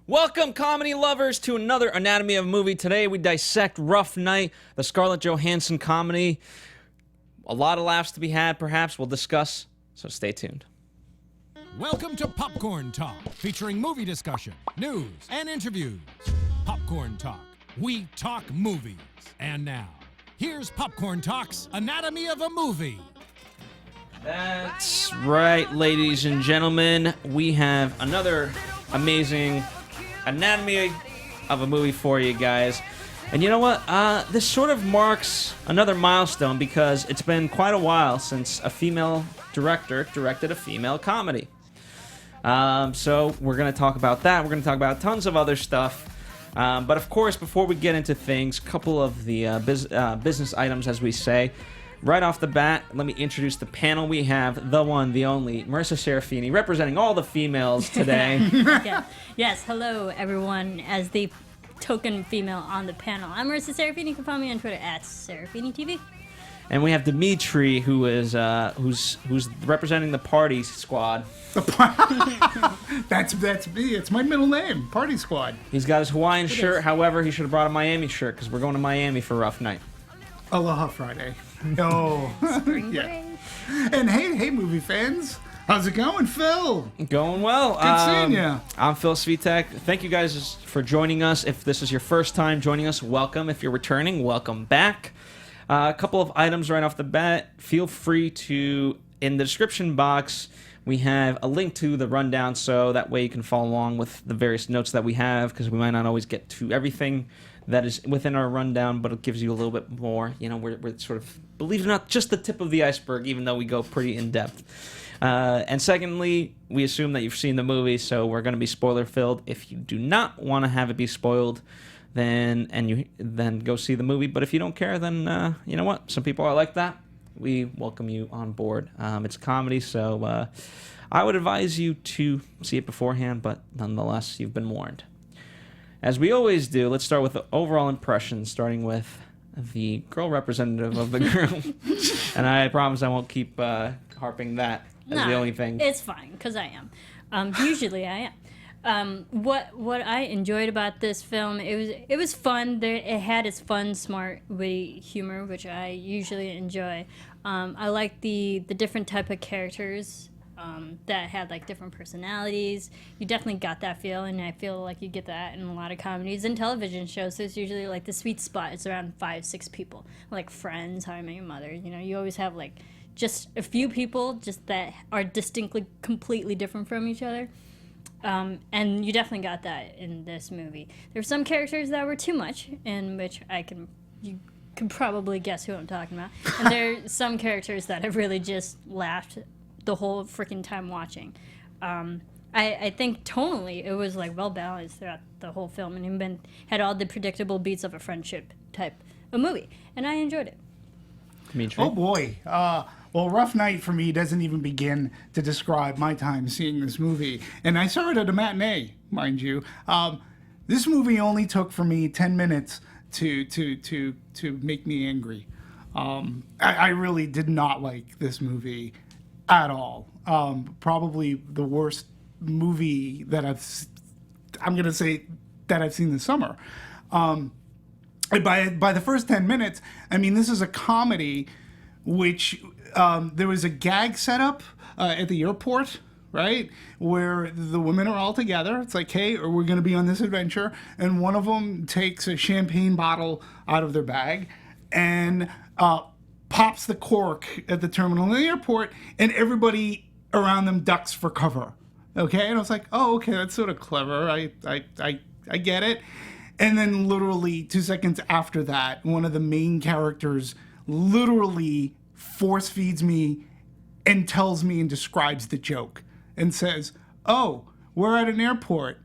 Welcome, comedy lovers, to another Anatomy of a Movie. Today we dissect Rough Night, the Scarlett Johansson comedy. A lot of laughs to be had, perhaps. We'll discuss, so stay tuned. Welcome to Popcorn Talk, featuring movie discussion, news, and interviews. Popcorn Talk. We talk movies. And now, here's Popcorn Talk's Anatomy of a Movie. That's right, ladies and gentlemen. We have another amazing Anatomy of a Movie for you guys. And you know what? This sort of marks another milestone because it's been quite a while since a female director directed a female comedy. So we're going to talk about that. We're going to talk about tons of other stuff. But of course, before we get into things, a couple of the business items, as we say. Right off the bat, let me introduce the panel. We have the one, the only, Marisa Serafini, representing all the females today. Yes, hello everyone. As the token female on the panel, I'm Marisa Serafini. You can follow me on Twitter at SerafiniTV. And we have Demetri, who is who's representing the party squad. That's me. It's my middle name, Party Squad. He's got his Hawaiian shirt. However, he should have brought a Miami shirt because we're going to Miami for Rough Night. Aloha Friday. Oh, Spring break. yeah. And hey, movie fans. How's it going, Phil? Going well. Good seeing you. I'm Phil Svitek. Thank you guys for joining us. If this is your first time joining us, welcome. If you're returning, welcome back. A couple of items right off the bat. Feel free to, in the description box, we have a link to the rundown, so that way you can follow along with the various notes that we have, because we might not always get to everything that is within our rundown, but it gives you a little bit more. You know, we're sort of, believe it or not, just the tip of the iceberg, even though we go pretty in-depth. And secondly, we assume that you've seen the movie, so we're going to be spoiler-filled. If you do not want to have it be spoiled, then go see the movie. But if you don't care, then you know what? Some people are like that. We welcome you on board. It's a comedy, so I would advise you to see it beforehand, but nonetheless, you've been warned. As we always do, let's start with the overall impression, starting with the girl representative of the group. And I promise I won't keep harping that as the only thing. It's fine, because I am. Usually I am. What I enjoyed about this film, it was fun. It had its fun, smart, witty humor, which I usually enjoy. I like the different type of characters that had like different personalities. You definitely got that feel, and I feel like you get that in a lot of comedies and television shows. So it's usually like the sweet spot. It's around 5-6 people, like Friends, How I Met Your Mother. You know, you always have like just a few people just that are distinctly, completely different from each other. And you definitely got that in this movie. There were some characters that were too much, in which you can probably guess who I'm talking about. And there are some characters that I really just laughed the whole freaking time watching. I think tonally it was like well balanced throughout the whole film, and even had all the predictable beats of a friendship type of movie, and I enjoyed it. Demetri? Oh boy. Well, Rough Night for me doesn't even begin to describe my time seeing this movie, and I saw it at a matinee, mind you. This movie only took for me 10 minutes to make me angry. I really did not like this movie at all. Probably the worst movie that I'm going to say that I've seen this summer. By the first 10 minutes, I mean, this is a comedy which there was a gag setup at the airport, right? Where the women are all together. It's like, hey, we're going to be on this adventure. And one of them takes a champagne bottle out of their bag and pops the cork at the terminal in the airport, and everybody around them ducks for cover. Okay? And I was like, oh, okay, that's sort of clever. I get it. And then literally 2 seconds after that, one of the main characters literally force feeds me and tells me and describes the joke and says, oh, we're at an airport.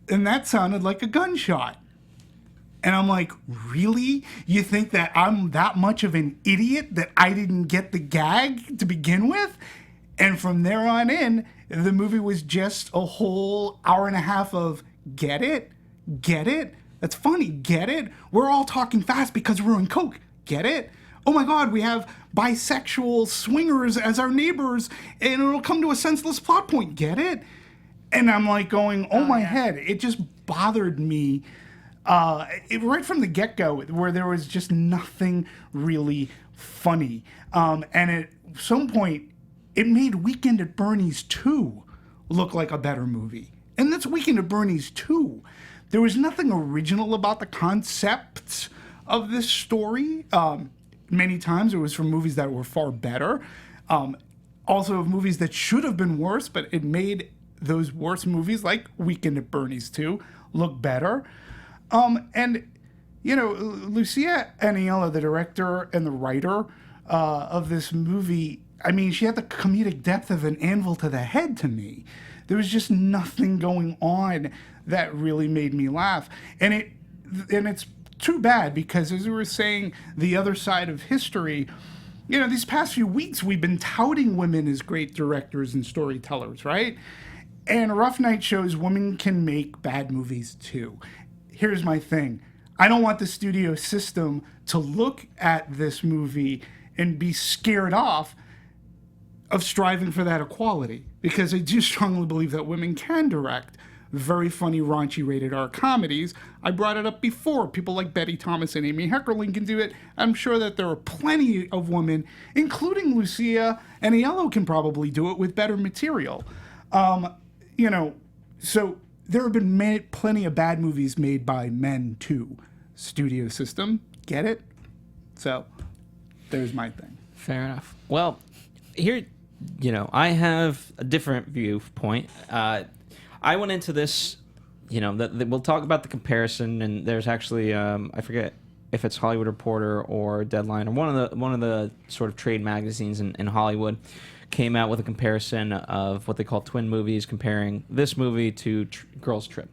And that sounded like a gunshot. And I'm like, really? You think that I'm that much of an idiot that I didn't get the gag to begin with? And from there on in, the movie was just a whole hour and a half of, get it? Get it? That's funny. Get it? We're all talking fast because we're on coke. Get it? Oh my God, we have bisexual swingers as our neighbors, and it'll come to a senseless plot point. Get it? And I'm like going, oh my head. It just bothered me right from the get-go, where there was just nothing really funny. And at some point, it made Weekend at Bernie's 2 look like a better movie. And that's Weekend at Bernie's 2. There was nothing original about the concepts of this story. Many times it was from movies that were far better. Also of movies that should have been worse, but it made those worse movies like Weekend at Bernie's 2 look better. And, you know, Lucia Aniello, the director and the writer of this movie, I mean, she had the comedic depth of an anvil to the head to me. There was just nothing going on that really made me laugh. And it's too bad because, as we were saying, the other side of history, you know, these past few weeks we've been touting women as great directors and storytellers, right? And Rough Night shows women can make bad movies too. Here's my thing. I don't want the studio system to look at this movie and be scared off of striving for that equality, because I do strongly believe that women can direct very funny, raunchy, rated R comedies. I brought it up before. People like Betty Thomas and Amy Heckerling can do it. I'm sure that there are plenty of women, including Lucia Aniello, can probably do it with better material. You know, so there have been plenty of bad movies made by men too. Studio system, get it? So there's my thing. Fair enough. Well, here, you know, I have a different viewpoint. I went into this, you know, we'll talk about the comparison, and there's actually I forget if it's Hollywood Reporter or Deadline or one of the sort of trade magazines in Hollywood came out with a comparison of what they call twin movies, comparing this movie to Girls Trip.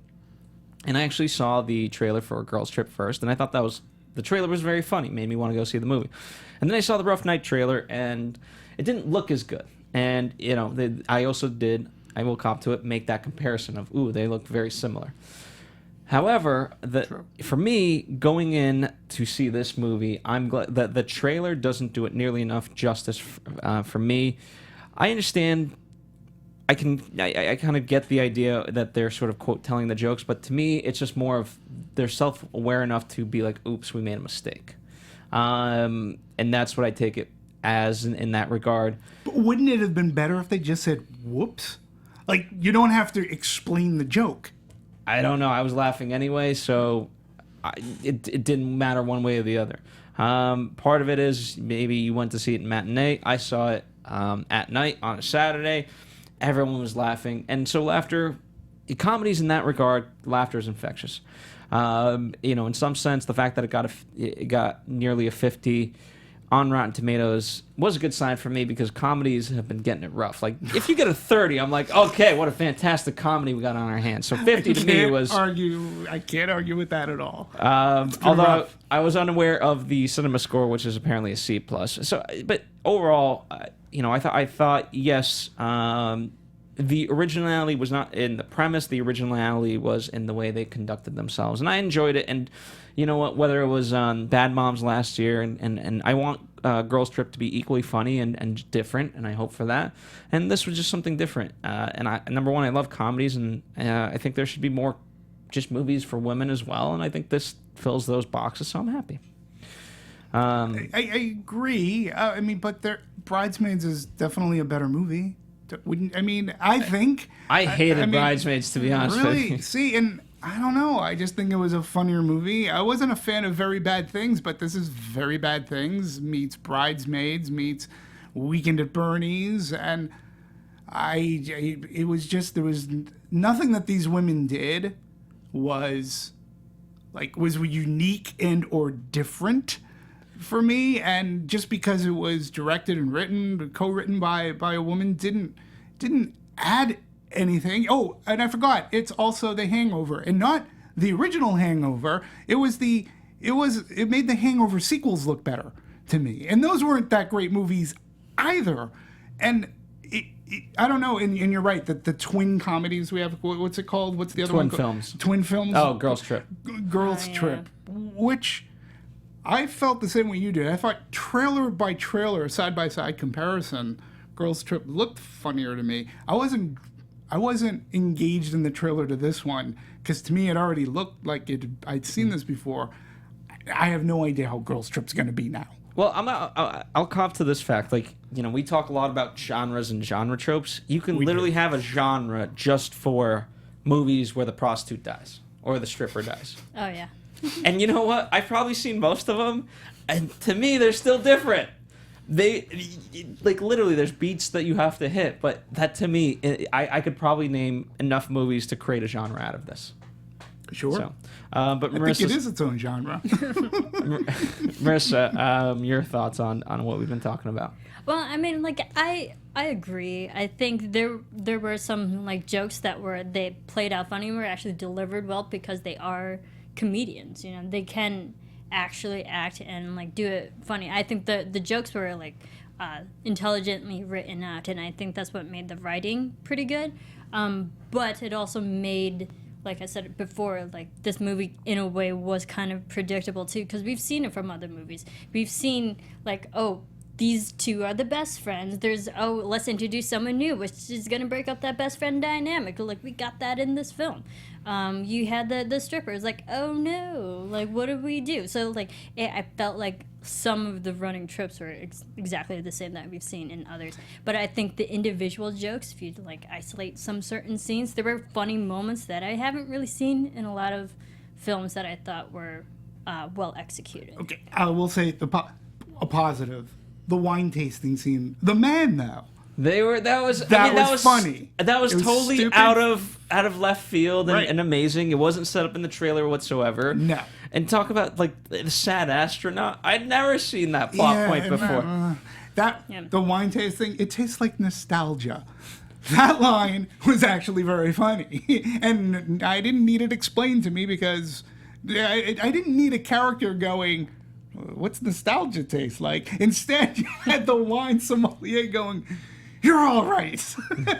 And I actually saw the trailer for Girls Trip first, and I thought the trailer was very funny, made me want to go see the movie. And then I saw the Rough Night trailer, and it didn't look as good. And, you know, I will cop to it, make that comparison of, ooh, they look very similar. However, for me, going in to see this movie, I'm glad that the trailer doesn't do it nearly enough justice for me. I understand. I kind of get the idea that they're sort of, quote, telling the jokes, but to me, it's just more of they're self-aware enough to be like, oops, we made a mistake. And that's what I take it as in that regard. But wouldn't it have been better if they just said, whoops? Like, you don't have to explain the joke. I don't know. I was laughing anyway, so it didn't matter one way or the other. Part of it is maybe you went to see it in matinee. I saw it at night on a Saturday. Everyone was laughing. And so laughter, comedies in that regard, laughter is infectious. You know, in some sense, the fact that it got nearly a 50 on Rotten Tomatoes was a good sign for me, because comedies have been getting it rough. Like, if you get a 30, I'm like, okay, what a fantastic comedy we got on our hands. So 50 to me was... I can't argue with that at all. Although rough. I was unaware of the cinema score, which is apparently a C+. So, but overall, you know, I thought yes, the originality was not in the premise. The originality was in the way they conducted themselves, and I enjoyed it. And you know what? Whether it was Bad Moms last year, and I want Girls Trip to be equally funny and different, and I hope for that. And this was just something different. And number one, I love comedies, and I think there should be more just movies for women as well. And I think this fills those boxes, so I'm happy. I agree. I mean, but Bridesmaids is definitely a better movie. I think. I hated Bridesmaids, to be honest with really? you. See, and I don't know. I just think it was a funnier movie. I wasn't a fan of Very Bad Things, but this is Very Bad Things meets Bridesmaids meets Weekend at Bernie's, and it was just, there was nothing that these women did was unique and or different for me. And just because it was directed and written, co-written by a woman, didn't add anything. Oh, and I forgot, it's also The Hangover, and not the original Hangover. It made the Hangover sequels look better to me, and those weren't that great movies either. And I don't know, and you're right that the twin comedies we have, what's it called? What's the other one? Twin films. Oh, Girls Trip. Girls Trip, which I felt the same way you did. I thought trailer by trailer, side by side comparison, Girls Trip looked funnier to me. I I wasn't engaged in the trailer to this one because to me it already looked like I'd seen this before. I have no idea how Girls Trip's going to be now. Well, I'll cop to this fact. Like, we talk a lot about genres and genre tropes. You can literally have a genre just for movies where the prostitute dies or the stripper dies. Oh, yeah. And you know what? I've probably seen most of them, and to me, they're still different. They, like, literally, there's beats that you have to hit, but that, to me, I could probably name enough movies to create a genre out of this. Sure. So, but Marissa, I think it is its own genre. Marissa, your thoughts on what we've been talking about? Well, I mean, like, I agree. I think there were some, like, jokes that they played out funny, were actually delivered well because they are comedians. They can actually act and, like, do it funny. I think the jokes were, like, intelligently written out, and I think that's what made the writing pretty good. But it also made, like I said before, like, this movie in a way was kind of predictable too, because we've seen it from other movies. We've seen, like, oh, these two are the best friends. There's, oh, let's introduce someone new, which is going to break up that best friend dynamic. Like, we got that in this film. You had the strippers, like, oh no, like, what do we do? So, like, I felt like some of the running tropes were exactly the same that we've seen in others. But I think the individual jokes, if you, like, isolate some certain scenes, there were funny moments that I haven't really seen in a lot of films that I thought were well executed. Okay, I will say a positive. The wine tasting scene. The man, though. That was funny. That was totally stupid. out of left field and, Right. and amazing. It wasn't set up in the trailer whatsoever. No. And talk about, like, the sad astronaut. I'd never seen that plot point before. The wine tasting, it tastes like nostalgia. That line was actually very funny. And I didn't need it explained to me because I didn't need a character going, what's nostalgia taste like? Instead, you had the wine sommelier going, you're all right.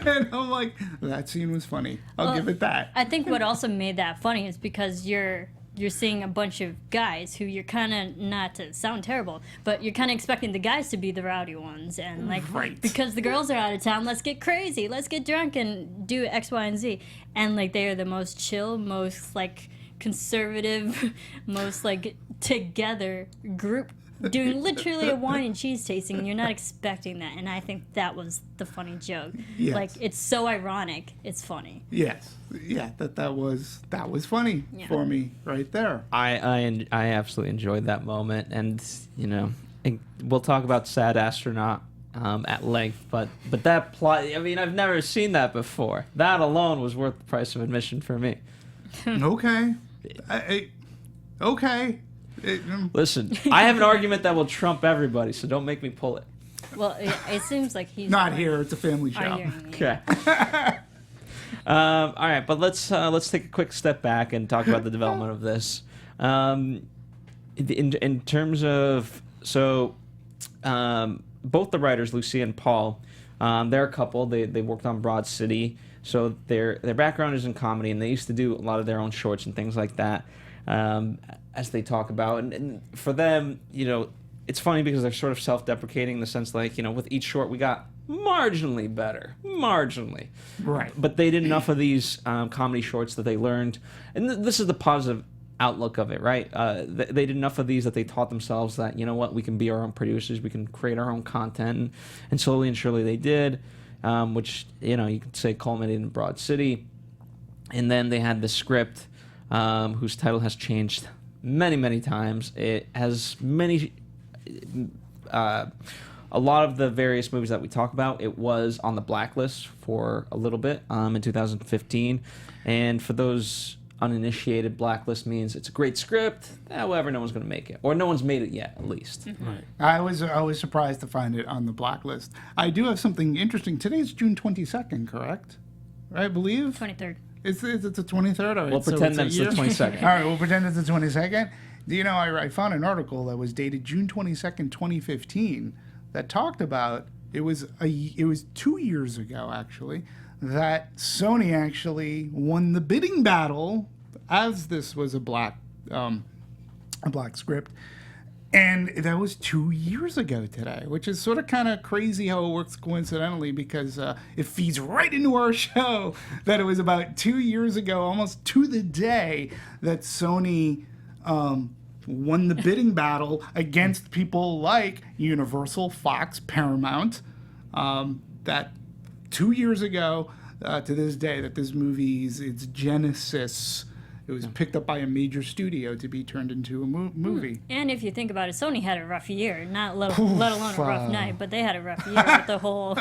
And I'm like, that scene was funny. I'll give it that. I think what also made that funny is because you're seeing a bunch of guys who you're kind of, not to sound terrible, but you're kind of expecting the guys to be the rowdy ones. And, like, Right. because the girls are out of town, let's get crazy. Let's get drunk and do X, Y, and Z. And, like, they are the most chill, most, like, conservative, most, like, together group doing literally a wine and cheese tasting, and you're not expecting that. And I think that was the funny joke. Yes. Like, it's so ironic, it's funny. Yes. Yeah, that was funny for me right there. I absolutely enjoyed that moment, and we'll talk about Sad Astronaut at length, but that plot, I mean, I've never seen that before. That alone was worth the price of admission for me. Okay. Okay. Listen, I have an argument that will trump everybody, so don't make me pull it. Well, it seems like he's Not here. It's a family show. Okay. All right, but let's take a quick step back and talk about the development of this. In terms of both the writers, Lucia and Paul, they're a couple. They worked on Broad City, so their background is in comedy, and they used to do a lot of their own shorts and things like that. As they talk about, and for them, it's funny because they're sort of self-deprecating in the sense, like, with each short we got marginally better, Right. but they did enough of these comedy shorts that they learned, and this is the positive outlook of it, right? They did enough of these that they taught themselves that, we can be our own producers, we can create our own content, and slowly and surely they did, which, you could say culminated in Broad City. And then they had the script, whose title has changed many times. It has a lot of the various movies that we talk about. It was on the blacklist for a little bit in 2015, and for those uninitiated, blacklist means it's a great script, however no one's going to make it, or no one's made it yet, at least. Right. I was surprised to find it on the blacklist. I do have something interesting. Today's June 22nd, correct? I believe 23rd. It's the 23rd. All right, We'll pretend that it's the 22nd. All right, we'll pretend it's the 22nd. I found an article that was dated June 22nd, 2015, that talked about it was 2 years ago actually that Sony actually won the bidding battle, as this was a black script, And that was 2 years ago today, which is sort of kind of crazy how it works coincidentally, because it feeds right into our show that it was about 2 years ago, almost to the day, that Sony won the bidding battle against people like Universal, Fox, Paramount. That 2 years ago to this day, that this movie's its genesis. It was picked up by a major studio to be turned into a movie. And if you think about it, Sony had a rough year, not let alone a rough night, but they had a rough year with the whole,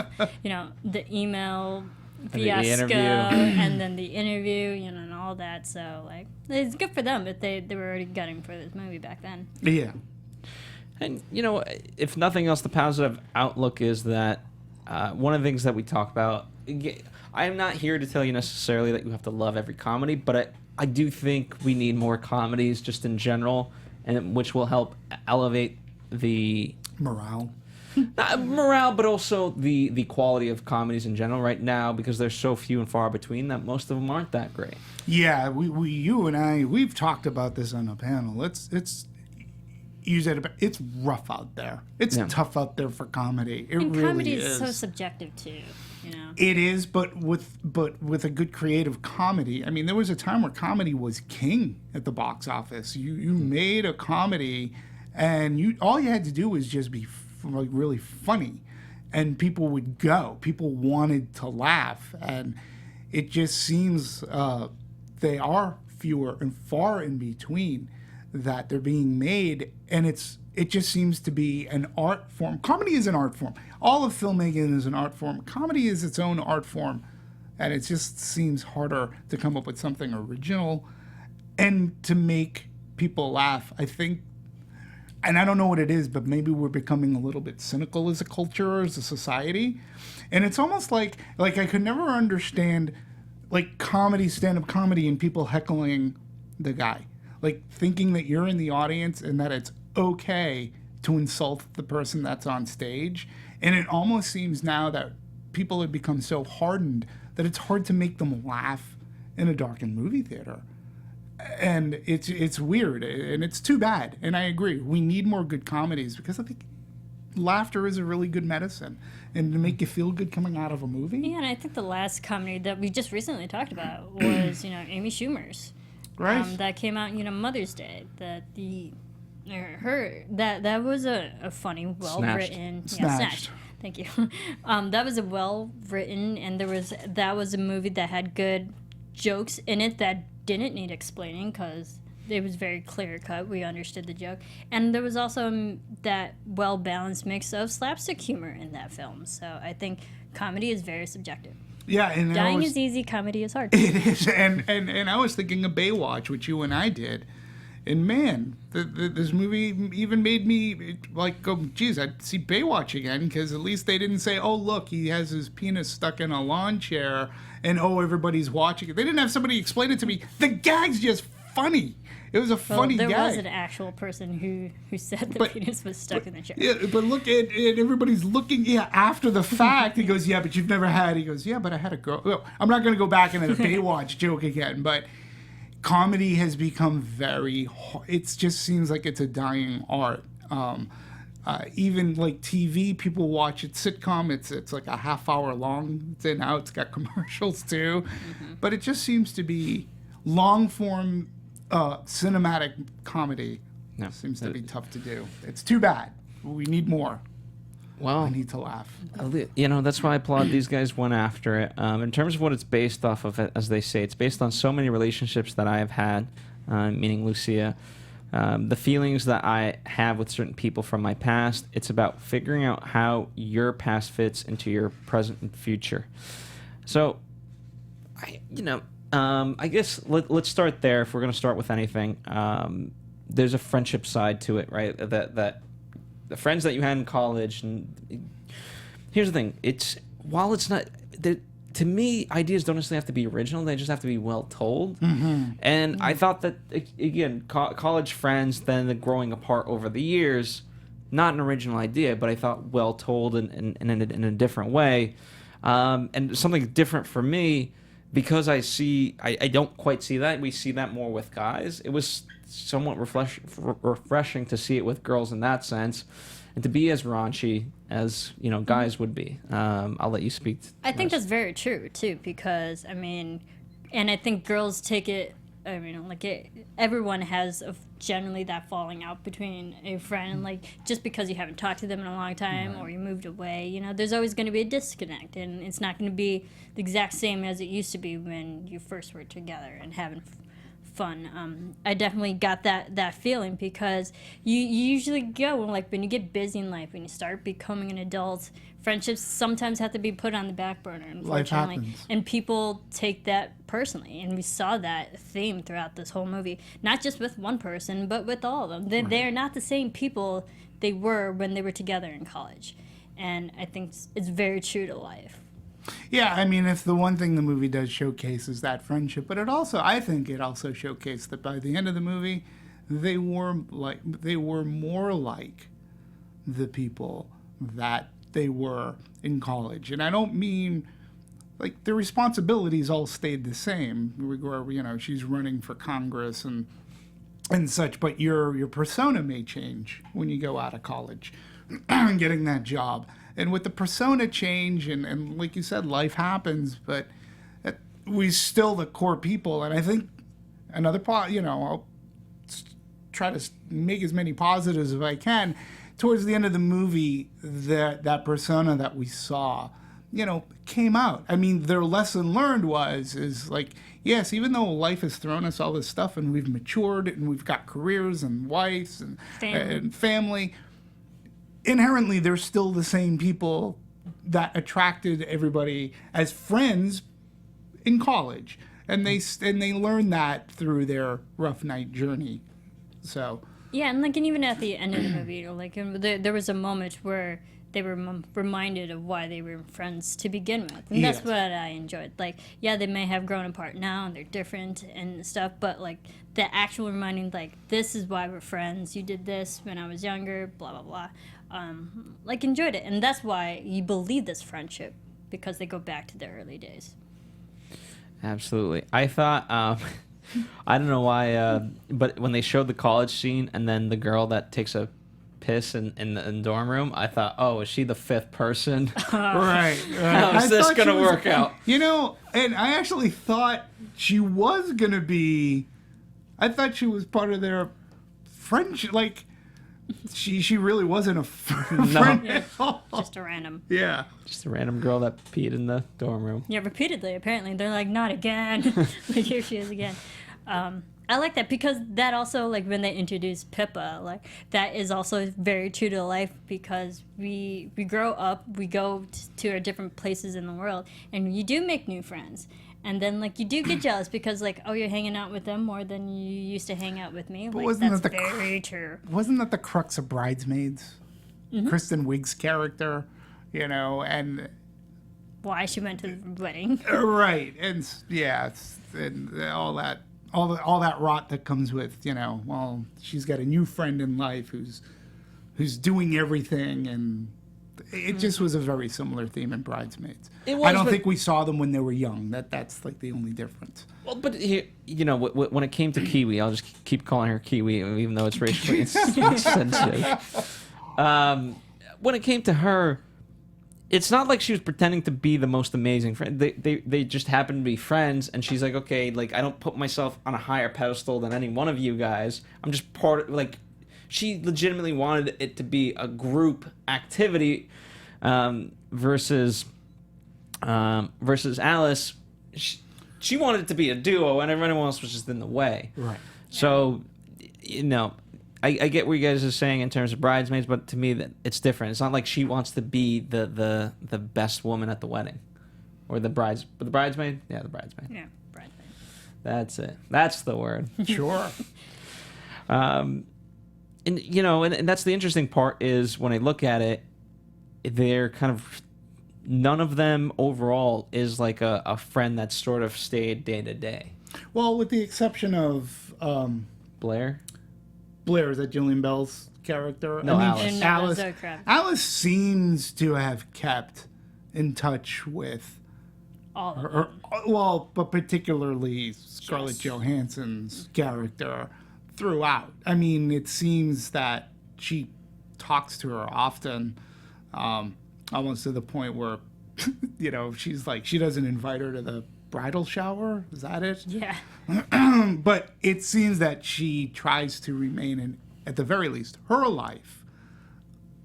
the email fiasco and then the interview, and all that. So, like, it's good for them that they were already gunning for this movie back then. Yeah. And, if nothing else, the positive outlook is that one of the things that we talk about, I'm not here to tell you necessarily that you have to love every comedy, but I do think we need more comedies just in general, and which will help elevate the morale. Not morale, but also the quality of comedies in general right now, because there's so few and far between that most of them aren't that great. Yeah, you and I, we've talked about this on a panel. It's rough out there. It's tough out there for comedy. And really comedy is so subjective too. It is, but with a good creative comedy. I mean, there was a time where comedy was king at the box office. You made a comedy, and all you had to do was just be really funny, and people would go. People wanted to laugh, and it just seems they are fewer and far in between that they're being made, and it just seems to be an art form. Comedy is an art form. All of filmmaking is an art form. Comedy is its own art form, and it just seems harder to come up with something original and to make people laugh. I think, and I don't know what it is, but maybe we're becoming a little bit cynical as a culture, as a society. And it's almost like I could never understand like comedy, stand-up comedy, and people heckling the guy. Like thinking that you're in the audience and that it's okay to insult the person that's on stage. And it almost seems now that people have become so hardened that it's hard to make them laugh in a darkened movie theater. And it's weird, and it's too bad. And I agree, we need more good comedies, because I think laughter is a really good medicine, and to make you feel good coming out of a movie. Yeah, and I think the last comedy that we just recently talked about was Amy Schumer's. Right. That came out, Mother's Day. That was a funny, well written. Snatched. Thank you. That was a well written, and that was a movie that had good jokes in it that didn't need explaining, because it was very clear cut. We understood the joke, and there was also that well balanced mix of slapstick humor in that film. So I think comedy is very subjective. Yeah, and dying is easy, comedy is hard. It is, and I was thinking of Baywatch, which you and I did, and man, this movie even made me like go, geez, I'd see Baywatch again, because at least they didn't say, oh look, he has his penis stuck in a lawn chair, and oh everybody's watching it. They didn't have somebody explain it to me. The gag's just funny. It was a funny gag. There was an actual person who said the penis was stuck in the chair. Yeah, but look at everybody's looking. Yeah, after the fact, he goes, yeah, but you've never had. He goes, yeah, but I had a girl. Well, I'm not going to go back into the Baywatch joke again, but comedy has become very. It just seems like it's a dying art. Even like TV, people watch it. Sitcom, it's like a half hour long. Now it's got commercials too, but it just seems to be long form. Cinematic comedy seems to be tough to do. It's too bad. We need more. Well, I need to laugh. That's why I applaud these guys went after it. In terms of what it's based off of, as they say, it's based on so many relationships that I have had, meaning Lucia, the feelings that I have with certain people from my past. It's about figuring out how your past fits into your present and future. So, I guess let's start there. If we're going to start with anything, there's a friendship side to it, right? That the friends that you had in college. And here's the thing: while it's not, to me, ideas don't necessarily have to be original. They just have to be well told. Mm-hmm. And I thought that again, college friends, then the growing apart over the years, not an original idea, but I thought well told and in a different way. And something different for me because I don't quite see that. We see that more with guys. It was somewhat refreshing to see it with girls in that sense, and to be as raunchy as guys would be. I'll let you speak. I think that's very true too, because and I think girls take it. Everyone has generally that falling out between a friend, like just because you haven't talked to them in a long time or you moved away. There's always going to be a disconnect, and it's not going to be the exact same as it used to be when you first were together and having fun. I definitely got that feeling, because you usually go when you get busy in life, when you start becoming an adult, friendships sometimes have to be put on the back burner, unfortunately. Life happens. And people take that personally, and we saw that theme throughout this whole movie, not just with one person, but with all of them. They're not the same people they were when they were together in college, and I think it's very true to life. Yeah, if the one thing the movie does showcase is that friendship, but I think it also showcased that by the end of the movie, they were more like the people that they were in college. And I don't mean the responsibilities all stayed the same. She's running for Congress and such, but your persona may change when you go out of college and getting that job. And with the persona change, and like you said, life happens, but we still the core people. And I think another part, I'll try to make as many positives as I can. Towards the end of the movie, that persona that we saw, came out. Their lesson learned is yes, even though life has thrown us all this stuff and we've matured and we've got careers and wives and family, inherently they're still the same people that attracted everybody as friends in college, and they learned that through their rough night journey. So yeah, and even at the end of the movie, there was a moment where they were reminded of why they were friends to begin with, and that's what I enjoyed. They may have grown apart now and they're different and stuff, but the actual reminding, this is why we're friends. You did this when I was younger, blah blah blah. Enjoyed it, and that's why you believe this friendship, because they go back to their early days. Absolutely. I thought I don't know why, but when they showed the college scene and then the girl that takes a piss in the dorm room, I thought, oh, is she the fifth person? Right. How is this gonna work out? And I actually thought she was gonna be. I thought she was part of their friendship. She really wasn't a friend at all. Just a random. Yeah. Just a random girl that peed in the dorm room. Yeah, repeatedly, apparently. They're not again. Here she is again. I like that, because that also, when they introduce Pippa, that is also very true to life, because we grow up, we go to our different places in the world, and you do make new friends. And then, you do get jealous because, you're hanging out with them more than you used to hang out with me. But wasn't that's that very true. Wasn't that the crux of Bridesmaids? Mm-hmm. Kristen Wiig's character, and why she went to the wedding. Right, and and all that rot that comes with, she's got a new friend in life who's doing everything, and it just was a very similar theme in Bridesmaids. I don't think we saw them when they were young. That's the only difference. Well, but here, when it came to Kiwi, I'll just keep calling her Kiwi, even though it's racially insensitive. When it came to her, it's not like she was pretending to be the most amazing friend. They just happened to be friends, and she's like, okay, I don't put myself on a higher pedestal than any one of you guys. I'm just part of, she legitimately wanted it to be a group activity, versus Alice. She wanted it to be a duo, and everyone else was just in the way. Right. So, I get what you guys are saying in terms of Bridesmaids, but to me, that it's different. It's not like she wants to be the best woman at the wedding, or the bridesmaid. Yeah, the bridesmaid. Yeah, bridesmaid. That's it. That's the word. Sure. And that's the interesting part is when I look at it, they're kind of, none of them overall is a friend that sort of stayed day to day. Well, with the exception of Blair, is that Jillian Bell's character? No, Alice. Alice seems to have kept in touch with all of Her, them. well, but particularly Scarlett Yes. Johansson's character throughout. I mean, it seems that she talks to her often, almost to the point where, she's like, she doesn't invite her to the bridal shower. Is that it? Yeah. But it seems that she tries to remain in, at the very least, her life.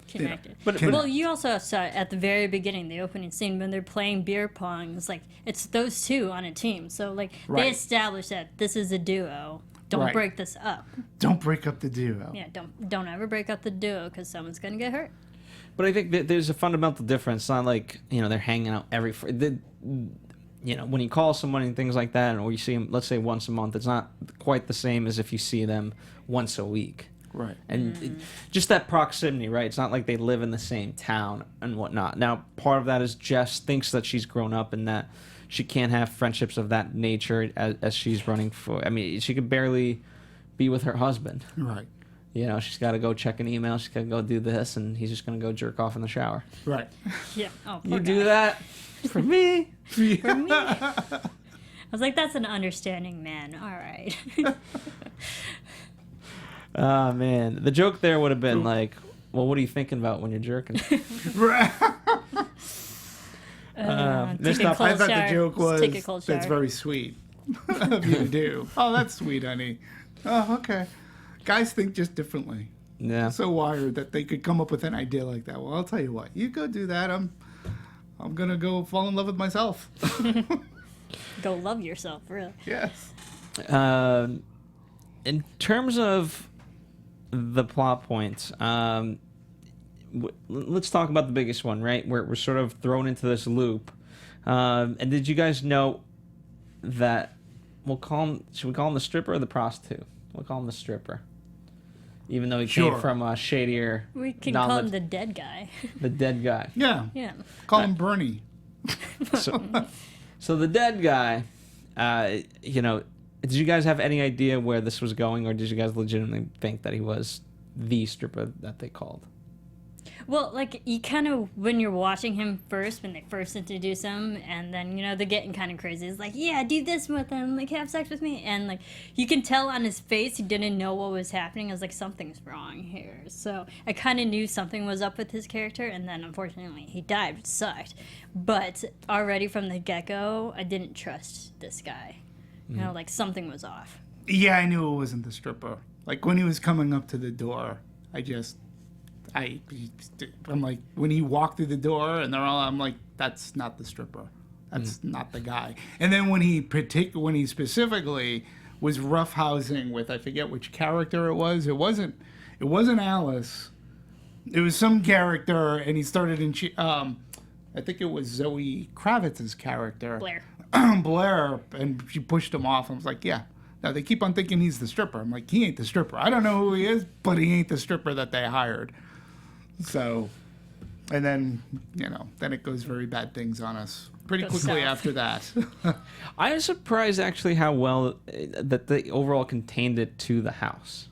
Connected. But- Well, you also saw at the very beginning, the opening scene, when they're playing beer pong. It's like it's those two on a team. So like Right. they established that this is a duo. Don't Right. break this up. Don't break up the duo. Yeah, don't ever break up the duo because someone's gonna get hurt. But I think that there's a fundamental difference. It's not like, they're hanging out when you call someone and things like that, or you see them, let's say once a month, it's not quite the same as if you see them once a week. Right. And just that proximity, right? It's not like they live in the same town and whatnot. Now, part of that is Jess thinks that she's grown up and that she can't have friendships of that nature as she's running for. I mean, she could barely be with her husband. Right. She's got to go check an email. She's got to go do this, and he's just going to go jerk off in the shower. Right. Yeah. Oh, poor You guy. do that for me? For me. I was like, that's an understanding man. All right. Oh, man. The joke there would have been like, well, what are you thinking about when you're jerking? Right. Missed take a op- cold I thought shower. the joke Just was, take a cold that's shower. very sweet of you to do. Oh, that's sweet, honey. Oh, okay. Guys think just differently. Yeah. So wired that they could come up with an idea like that. Well, I'll tell you what. You go do that. I'm gonna go fall in love with myself. Go love yourself, really. Yes. In terms of the plot points, let's talk about the biggest one, right? We're sort of thrown into this loop. And did you guys know that should we call him the stripper or the prostitute? We'll call him the stripper. Even though he Sure. came from a shadier, We can call him the dead guy. the dead guy. Yeah. Yeah. Call him Bernie. So the dead guy, did you guys have any idea where this was going, or did you guys legitimately think that he was the stripper that they called? Well, like, you kind of, when you're watching him first, when they first introduce him, and then, they're getting kind of crazy. It's like, yeah, do this with him, like, have sex with me. And, like, you can tell on his face he didn't know what was happening. I was like, something's wrong here. So I kind of knew something was up with his character, and then, unfortunately, he died, which sucked. But already from the get-go, I didn't trust this guy. Like, something was off. Yeah, I knew it wasn't the stripper. Like when he was coming up to the door, I'm like, when he walked through the door and I'm like, that's not the stripper. That's not the guy. And then when he specifically was roughhousing with, I forget which character it wasn't Alice. It was some character, and he started I think it was Zoe Kravitz's character. Blair, and she pushed him off. I was like, yeah. Now they keep on thinking he's the stripper. I'm like, he ain't the stripper. I don't know who he is, but he ain't the stripper that they hired. So, and then, then it goes very bad things on us pretty Goes quickly south. after that. I was surprised actually how well that they overall contained it to the house.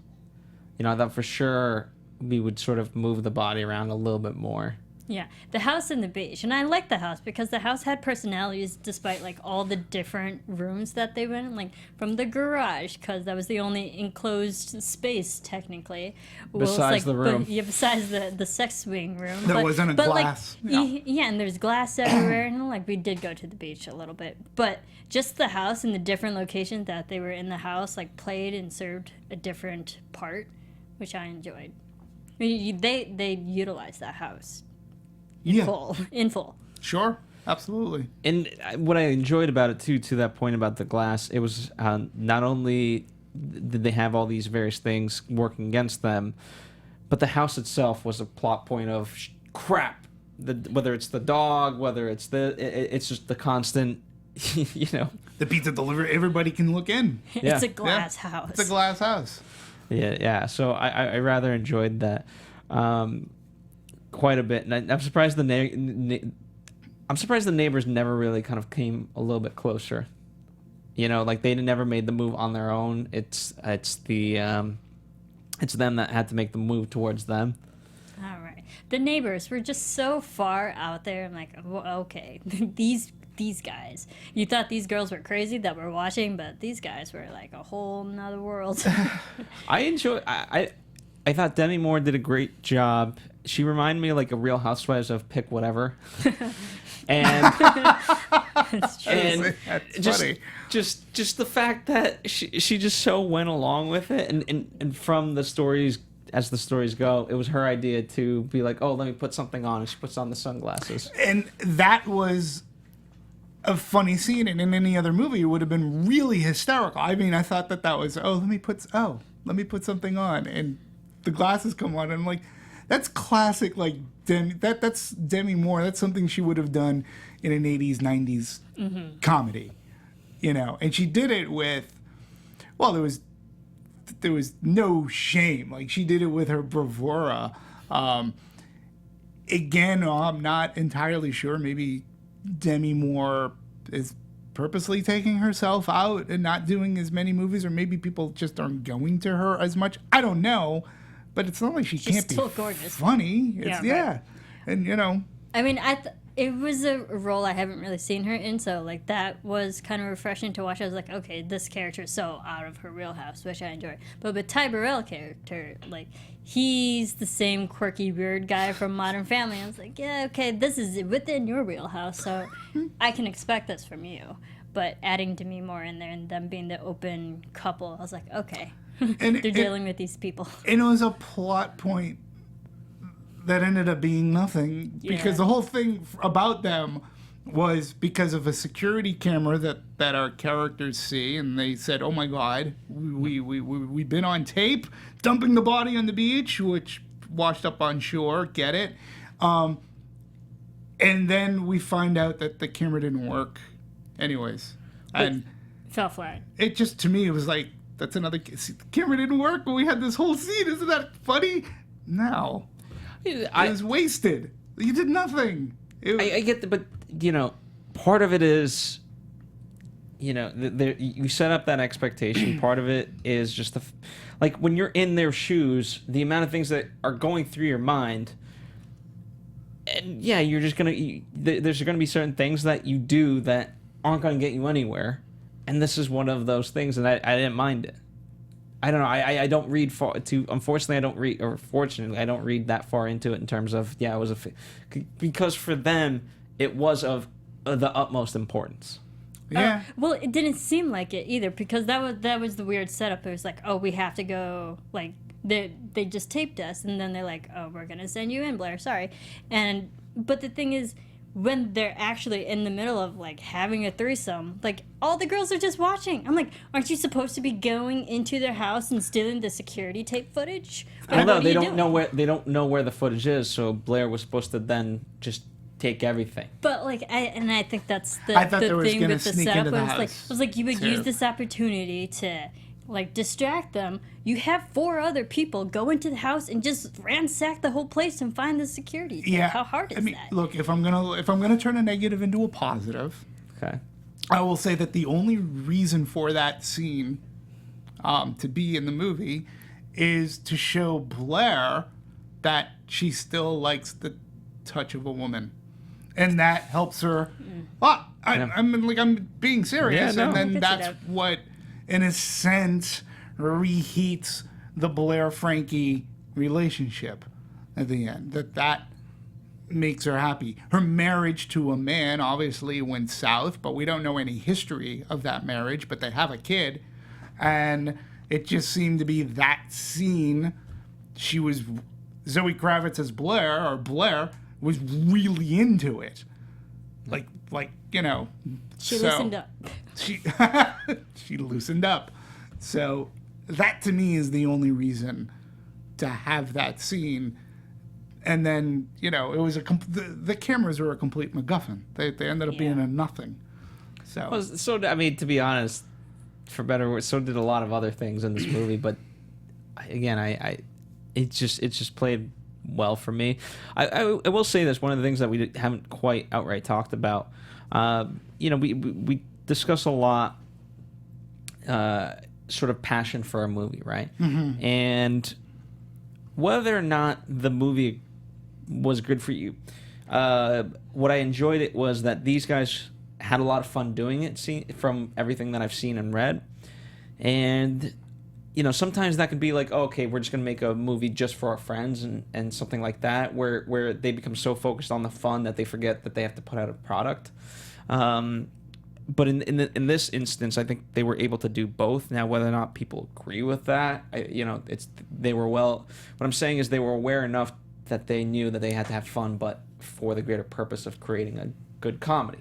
I thought for sure we would sort of move the body around a little bit more. Yeah, the house and the beach. And I like the house because the house had personalities despite, like, all the different rooms that they went in. Like, from the garage, because that was the only enclosed space, technically. Besides the room. Besides the sex swing room. There wasn't a glass. Like, yeah, and there's glass everywhere. And, like, we did go to the beach a little bit. But just the house and the different locations that they were in the house, like, played and served a different part, which I enjoyed. I mean, they utilized that house. In full. Sure, absolutely. And what I enjoyed about it too, to that point about the glass, it was not only did they have all these various things working against them, but the house itself was a plot point of crap. Whether it's the dog, whether it's it's just the constant, The pizza delivery, everybody can look in. Yeah. It's a glass house. It's a glass house. Yeah. So I rather enjoyed that. Quite a bit, and I'm surprised the neighbors never really kind of came a little bit closer. Like they never made the move on their own. It's them that had to make the move towards them. All right. The neighbors were just so far out there. I'm like, well, okay, these these guys. You thought these girls were crazy that were watching, but these guys were like a whole nother world. I thought Demi Moore did a great job. She reminded me of like a Real Housewives of pick whatever. And It's true. and That's funny. just the fact that she just so went along with it, and from the stories, as the stories go, it was her idea to be like, oh, let me put something on, and she puts on the sunglasses. And that was a funny scene, and in any other movie it would have been really hysterical. I mean, I thought that was, let me put something on, and the glasses come on, and I'm like, that's classic, like that's Demi Moore. That's something she would have done in an 80s, 90s comedy, and she did it with, well, there was no shame. Like, she did it with her bravura. Again, I'm not entirely sure. Maybe Demi Moore is purposely taking herself out and not doing as many movies, or maybe people just aren't going to her as much. I don't know, but it's not like she's can't still be gorgeous. funny. It's, Yeah, right. And I mean, it was a role I haven't really seen her in, so like that was kind of refreshing to watch. I was like, okay, this character is so out of her wheelhouse, which I enjoy. But with Ty Burrell character, like, he's the same quirky, weird guy from Modern Family. I was like, yeah, okay, this is within your wheelhouse, so I can expect this from you. But adding Demi Moore in there and them being the open couple, I was like, okay, they're dealing with these people. And it was a plot point that ended up being nothing, because the whole thing about them was because of a security camera that our characters see, and they said, oh my God, we've been on tape dumping the body on the beach, which washed up on shore, get it? And then we find out that the camera didn't work anyways. And Fell flat. it just, to me, it was like, that's another, the camera didn't work, but we had this whole scene. Isn't that funny? No. It was wasted. You did nothing. I get that, but part of it is, you set up that expectation. Part of it is just like when you're in their shoes, the amount of things that are going through your mind, and yeah, you're just there's gonna be certain things that you do that aren't gonna get you anywhere, and this is one of those things, and I didn't mind it. I don't know. I don't read far to. Unfortunately, I don't read, or fortunately, I don't read that far into it in terms of it was because for them it was of the utmost importance. Yeah. Well, it didn't seem like it either, because that was the weird setup. It was like, oh, we have to go, like, they just taped us, and then they're like, oh, we're gonna send you in, Blair. Sorry, but the thing is, when they're actually in the middle of, like, having a threesome, like, all the girls are just watching. I'm like, aren't you supposed to be going into their house and stealing the security tape footage? Well, no, they don't know where the footage is, so Blair was supposed to then just take everything. But, like, I think that's the was thing gonna with the sneak setup. into the I house, was like, you would too. use this opportunity to, like, distract them. You have 4 other people go into the house and just ransack the whole place and find the security tape. Yeah. How hard is that? Look, if I'm gonna turn a negative into a positive, Okay. I will say that the only reason for that scene to be in the movie is to show Blair that she still likes the touch of a woman, and that helps her. Well, I'm being serious, Yeah, no. and then Good that's setup. what, in a sense, reheats the Blair-Frankie relationship at the end. That makes her happy. Her marriage to a man obviously went south, but we don't know any history of that marriage, but they have a kid, and it just seemed to be that scene. She was, Zoe Kravitz as Blair was really into it. Like She loosened up. She loosened up. So that, to me, is the only reason to have that scene. And then, it was the cameras were a complete MacGuffin. They ended up being a nothing. So, Well, I mean, to be honest, for better or worse, so did a lot of other things in this movie. But again, it just played well for me. I will say this: one of the things that we haven't quite outright talked about. We discuss a lot, sort of passion for a movie, right? Mm-hmm. And whether or not the movie was good for you, what I enjoyed it was that these guys had a lot of fun doing it, from everything that I've seen and read. And, sometimes that can be like, oh, okay, we're just going to make a movie just for our friends and something like that, where they become so focused on the fun that they forget that they have to put out a product. But in this instance, I think they were able to do both. Now, whether or not people agree with that, what I'm saying is they were aware enough that they knew that they had to have fun, but for the greater purpose of creating a good comedy.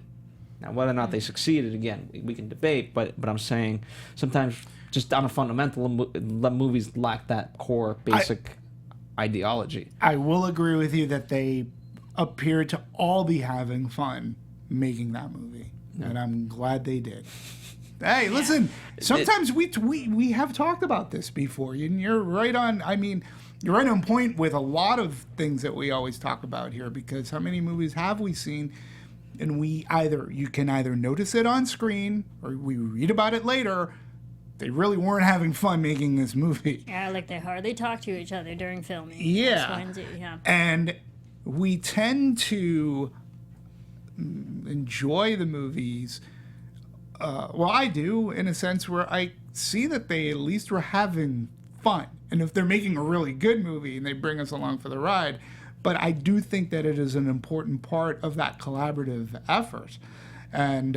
Now, whether or not they succeeded, again, we can debate, but I'm saying sometimes just on a fundamental, movies lack that core basic ideology. I will agree with you that they appeared to all be having fun making that movie. And I'm glad they did. Hey, listen, sometimes we have talked about this before, and you're right on. I mean, you're right on point with a lot of things that we always talk about here, because how many movies have we seen, and you can either notice it on screen or we read about it later. They really weren't having fun making this movie. Yeah, like they hardly talk to each other during filming. Yeah. And we tend to enjoy the movies. I do, in a sense where I see that they at least were having fun. And if they're making a really good movie and they bring us along for the ride, but I do think that it is an important part of that collaborative effort. And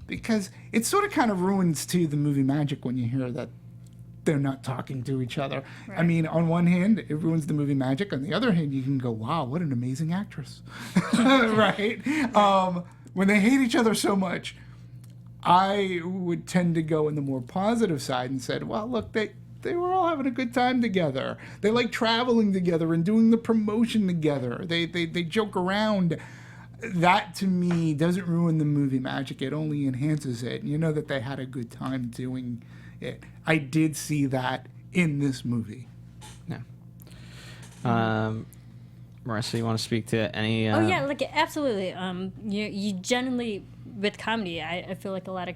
because it sort of kind of ruins, too, the movie magic when you hear that they're not talking to each other. Right. I mean, on one hand, it ruins the movie magic. On the other hand, you can go, wow, what an amazing actress. Right? When they hate each other so much, I would tend to go in the more positive side and said, well, look, they were all having a good time together. They like traveling together and doing the promotion together. They joke around. That, to me, doesn't ruin the movie magic. It only enhances it. You know that they had a good time doing it. I did see that in this movie. Yeah. Marisa, you want to speak to any... Oh, yeah, like, absolutely. You generally, with comedy, I feel like a lot of...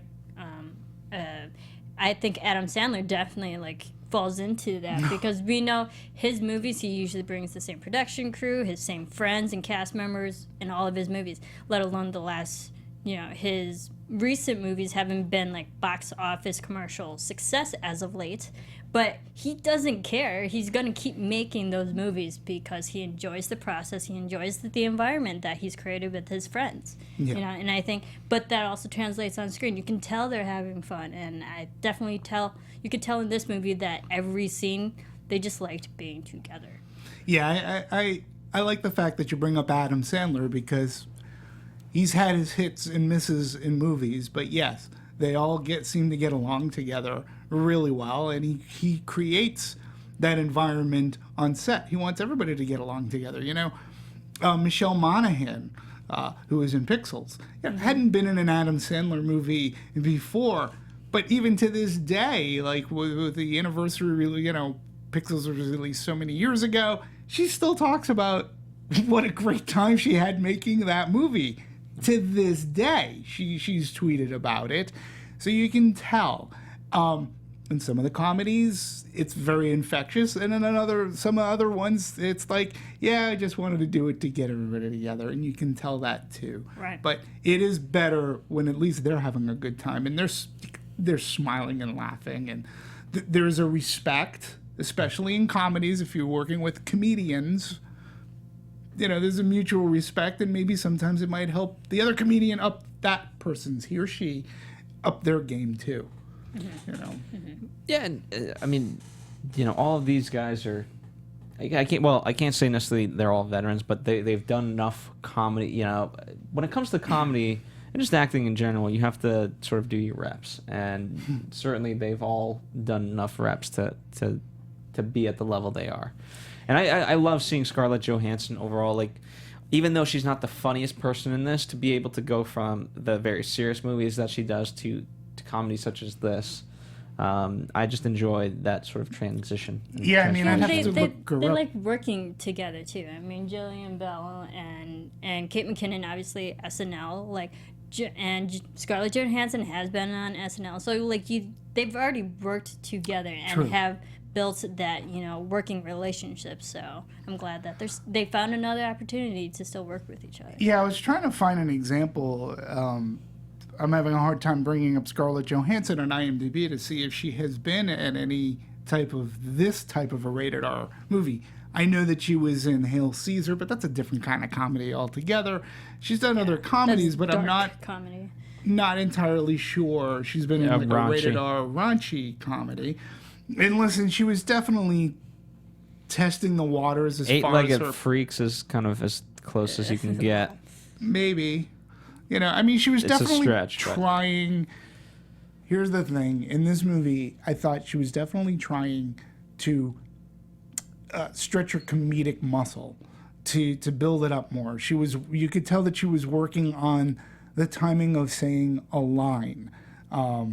I think Adam Sandler definitely, like, falls into that because we know his movies, he usually brings the same production crew, his same friends and cast members in all of his movies, let alone the last, his recent movies haven't been like box office commercial success as of late, but he doesn't care. He's going to keep making those movies because he enjoys the process. He enjoys the environment that he's created with his friends. Yeah. And I think, but that also translates on screen. You can tell they're having fun, and I definitely you could tell in this movie that every scene they just liked being together. Yeah, I like the fact that you bring up Adam Sandler because he's had his hits and misses in movies, but yes, they all seem to get along together really well, and he creates that environment on set. He wants everybody to get along together. Michelle Monaghan, who was in Pixels, hadn't been in an Adam Sandler movie before, but even to this day, like with the anniversary, Pixels was released so many years ago, she still talks about what a great time she had making that movie. To this day, she's tweeted about it, so you can tell. In some of the comedies, it's very infectious, and in some other ones, it's like, yeah, I just wanted to do it to get everybody together, and you can tell that too. Right. But it is better when at least they're having a good time, and they're smiling and laughing, and there's a respect, especially in comedies. If you're working with comedians, there's a mutual respect, and maybe sometimes it might help the other comedian up that person's, he or she, up their game too. Mm-hmm. Yeah, and I mean, all of these guys are. I can't say necessarily they're all veterans, but they've done enough comedy. When it comes to comedy and just acting in general, you have to sort of do your reps, and certainly they've all done enough reps to be at the level they are. And I love seeing Scarlett Johansson overall. Like, even though she's not the funniest person in this, to be able to go from the very serious movies that she does to comedy such as this, I just enjoy that sort of transition. Yeah, I mean, I have to look her up. They like working together too. I mean, Jillian Bell and Kate McKinnon, obviously SNL, and Scarlett Johansson has been on SNL. So they've already worked together and True. have built that working relationship. So I'm glad that they found another opportunity to still work with each other. Yeah, I was trying to find an example I'm having a hard time bringing up Scarlett Johansson on IMDb to see if she has been in any type of a rated R movie. I know that she was in Hail Caesar, but that's a different kind of comedy altogether. She's done other comedies, but I'm not entirely sure she's been in like a rated R raunchy comedy. And listen, she was definitely testing the waters as far as her... Eight-Legged Freaks is kind of as close as you can get. Maybe. You know, I mean, she was definitely trying... Here's the thing. In this movie, I thought she was definitely trying to stretch her comedic muscle to build it up more. You could tell that she was working on the timing of saying a line. But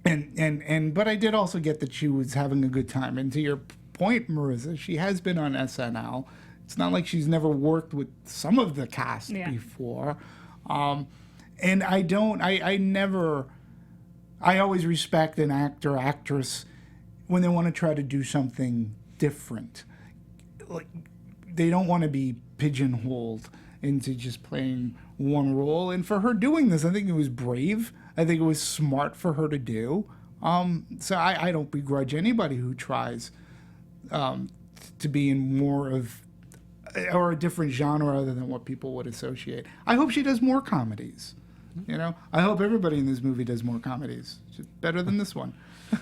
I did also get that she was having a good time. And to your point, Marisa, she has been on SNL. It's not like she's never worked with some of the cast before. And I always respect an actor, actress when they want to try to do something different. Like, they don't want to be pigeonholed into just playing one role. And for her doing this, I think it was brave. I think it was smart for her to do. So I don't begrudge anybody who tries to be in more of or a different genre other than what people would associate. I hope she does more comedies. You know, I hope everybody in this movie does more comedies. It's better than this one.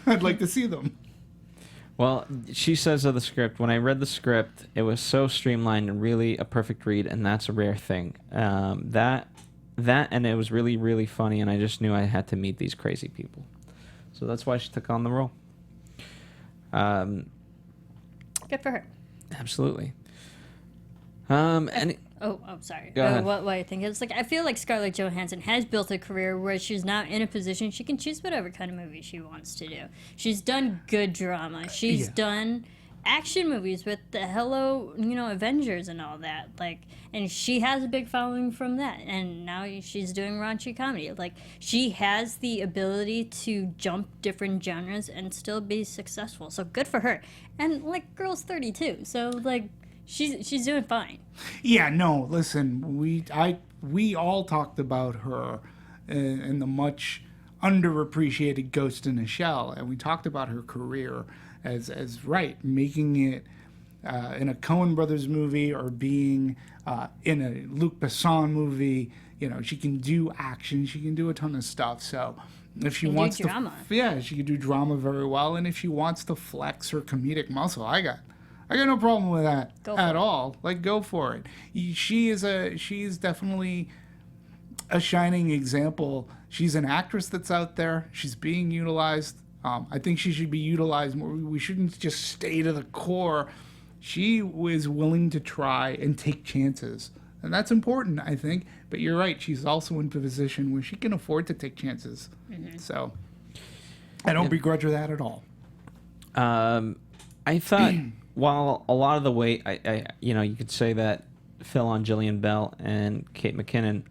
I'd like to see them. Well, she says of the script, when I read the script, it was so streamlined and really a perfect read, and that's a rare thing. That and it was really, really funny, and I just knew I had to meet these crazy people. So that's why she took on the role. Good for her. Absolutely. Sorry. Go ahead. What I think is, like, I feel like Scarlett Johansson has built a career where she's now in a position she can choose whatever kind of movie she wants to do. She's done good drama. She's done action movies with the Avengers and all that. Like, and she has a big following from that. And now she's doing raunchy comedy. Like, she has the ability to jump different genres and still be successful. So good for her. And, like, girl's 32. So, like, She's doing fine. Yeah, no, listen, we all talked about her in the much underappreciated Ghost in a Shell, and we talked about her career as making it in a Coen Brothers movie or being in a Luc Besson movie. You know, she can do action, she can do a ton of stuff. So if she wants to, drama. She can do drama very well, and if she wants to flex her comedic muscle, I got no problem with that at all. Like, go for it. She's definitely a shining example. She's an actress that's out there. She's being utilized. I think she should be utilized more. We shouldn't just stay to the core. She was willing to try and take chances. And that's important, I think. But you're right. She's also in a position where she can afford to take chances. Mm-hmm. So I don't begrudge her that at all. I thought... While a lot of the weight, you could say that fell on Jillian Bell and Kate McKinnon,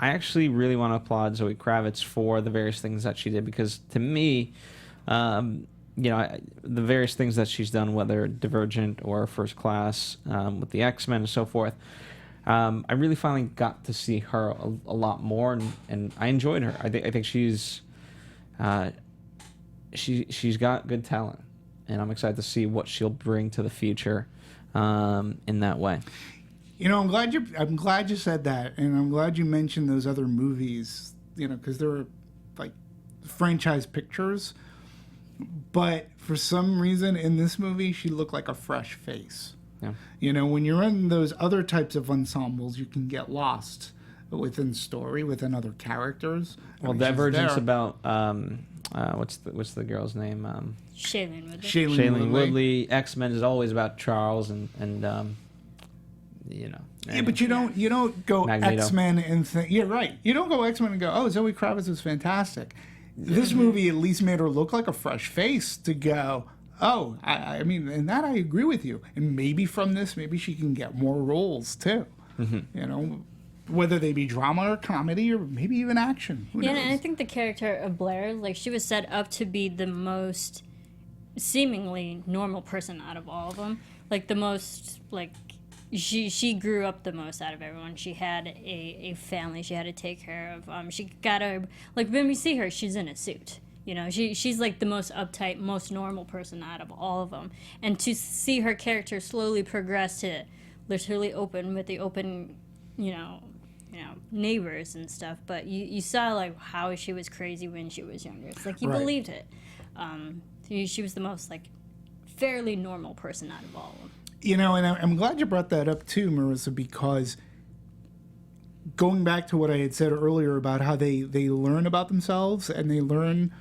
I actually really want to applaud Zoe Kravitz for the various things that she did, because to me, the various things that she's done, whether Divergent or First Class, with the X-Men and so forth, I really finally got to see her a lot more, and I enjoyed her. I think she's got good talent. And I'm excited to see what she'll bring to the future in that way. You know, I'm glad you said that, and I'm glad you mentioned those other movies. You know, because they're like franchise pictures. But for some reason, in this movie, she looked like a fresh face. Yeah. You know, when you're in those other types of ensembles, you can get lost within story, within other characters. Well, Divergent's about what's the girl's name? Shailene Woodley. Shailene Woodley. X-Men is always about Charles and Yeah, but you don't go Magneto. X-Men and think. You're right. You don't go X-Men and go, oh, Zoe Kravitz was fantastic. This movie at least made her look like a fresh face to go, oh, I mean, and that I agree with you. And maybe from this, maybe she can get more roles too. Mm-hmm. You know, whether they be drama or comedy or maybe even action. Who knows? And I think the character of Blair, like, she was set up to be the most seemingly normal person out of all of them. Like, the most, like, she grew up the most out of everyone. She had a family she had to take care of. She got a, like, when we see her, she's in a suit. You know, she's like the most uptight, most normal person out of all of them. And to see her character slowly progress to literally open with the open, you know, neighbors and stuff. But you saw like how she was crazy when she was younger. It's like you believed it. She was the most like fairly normal person out of all of them. You know, and I'm glad you brought that up too, Marisa, because going back to what I had said earlier about how they learn about themselves and they learn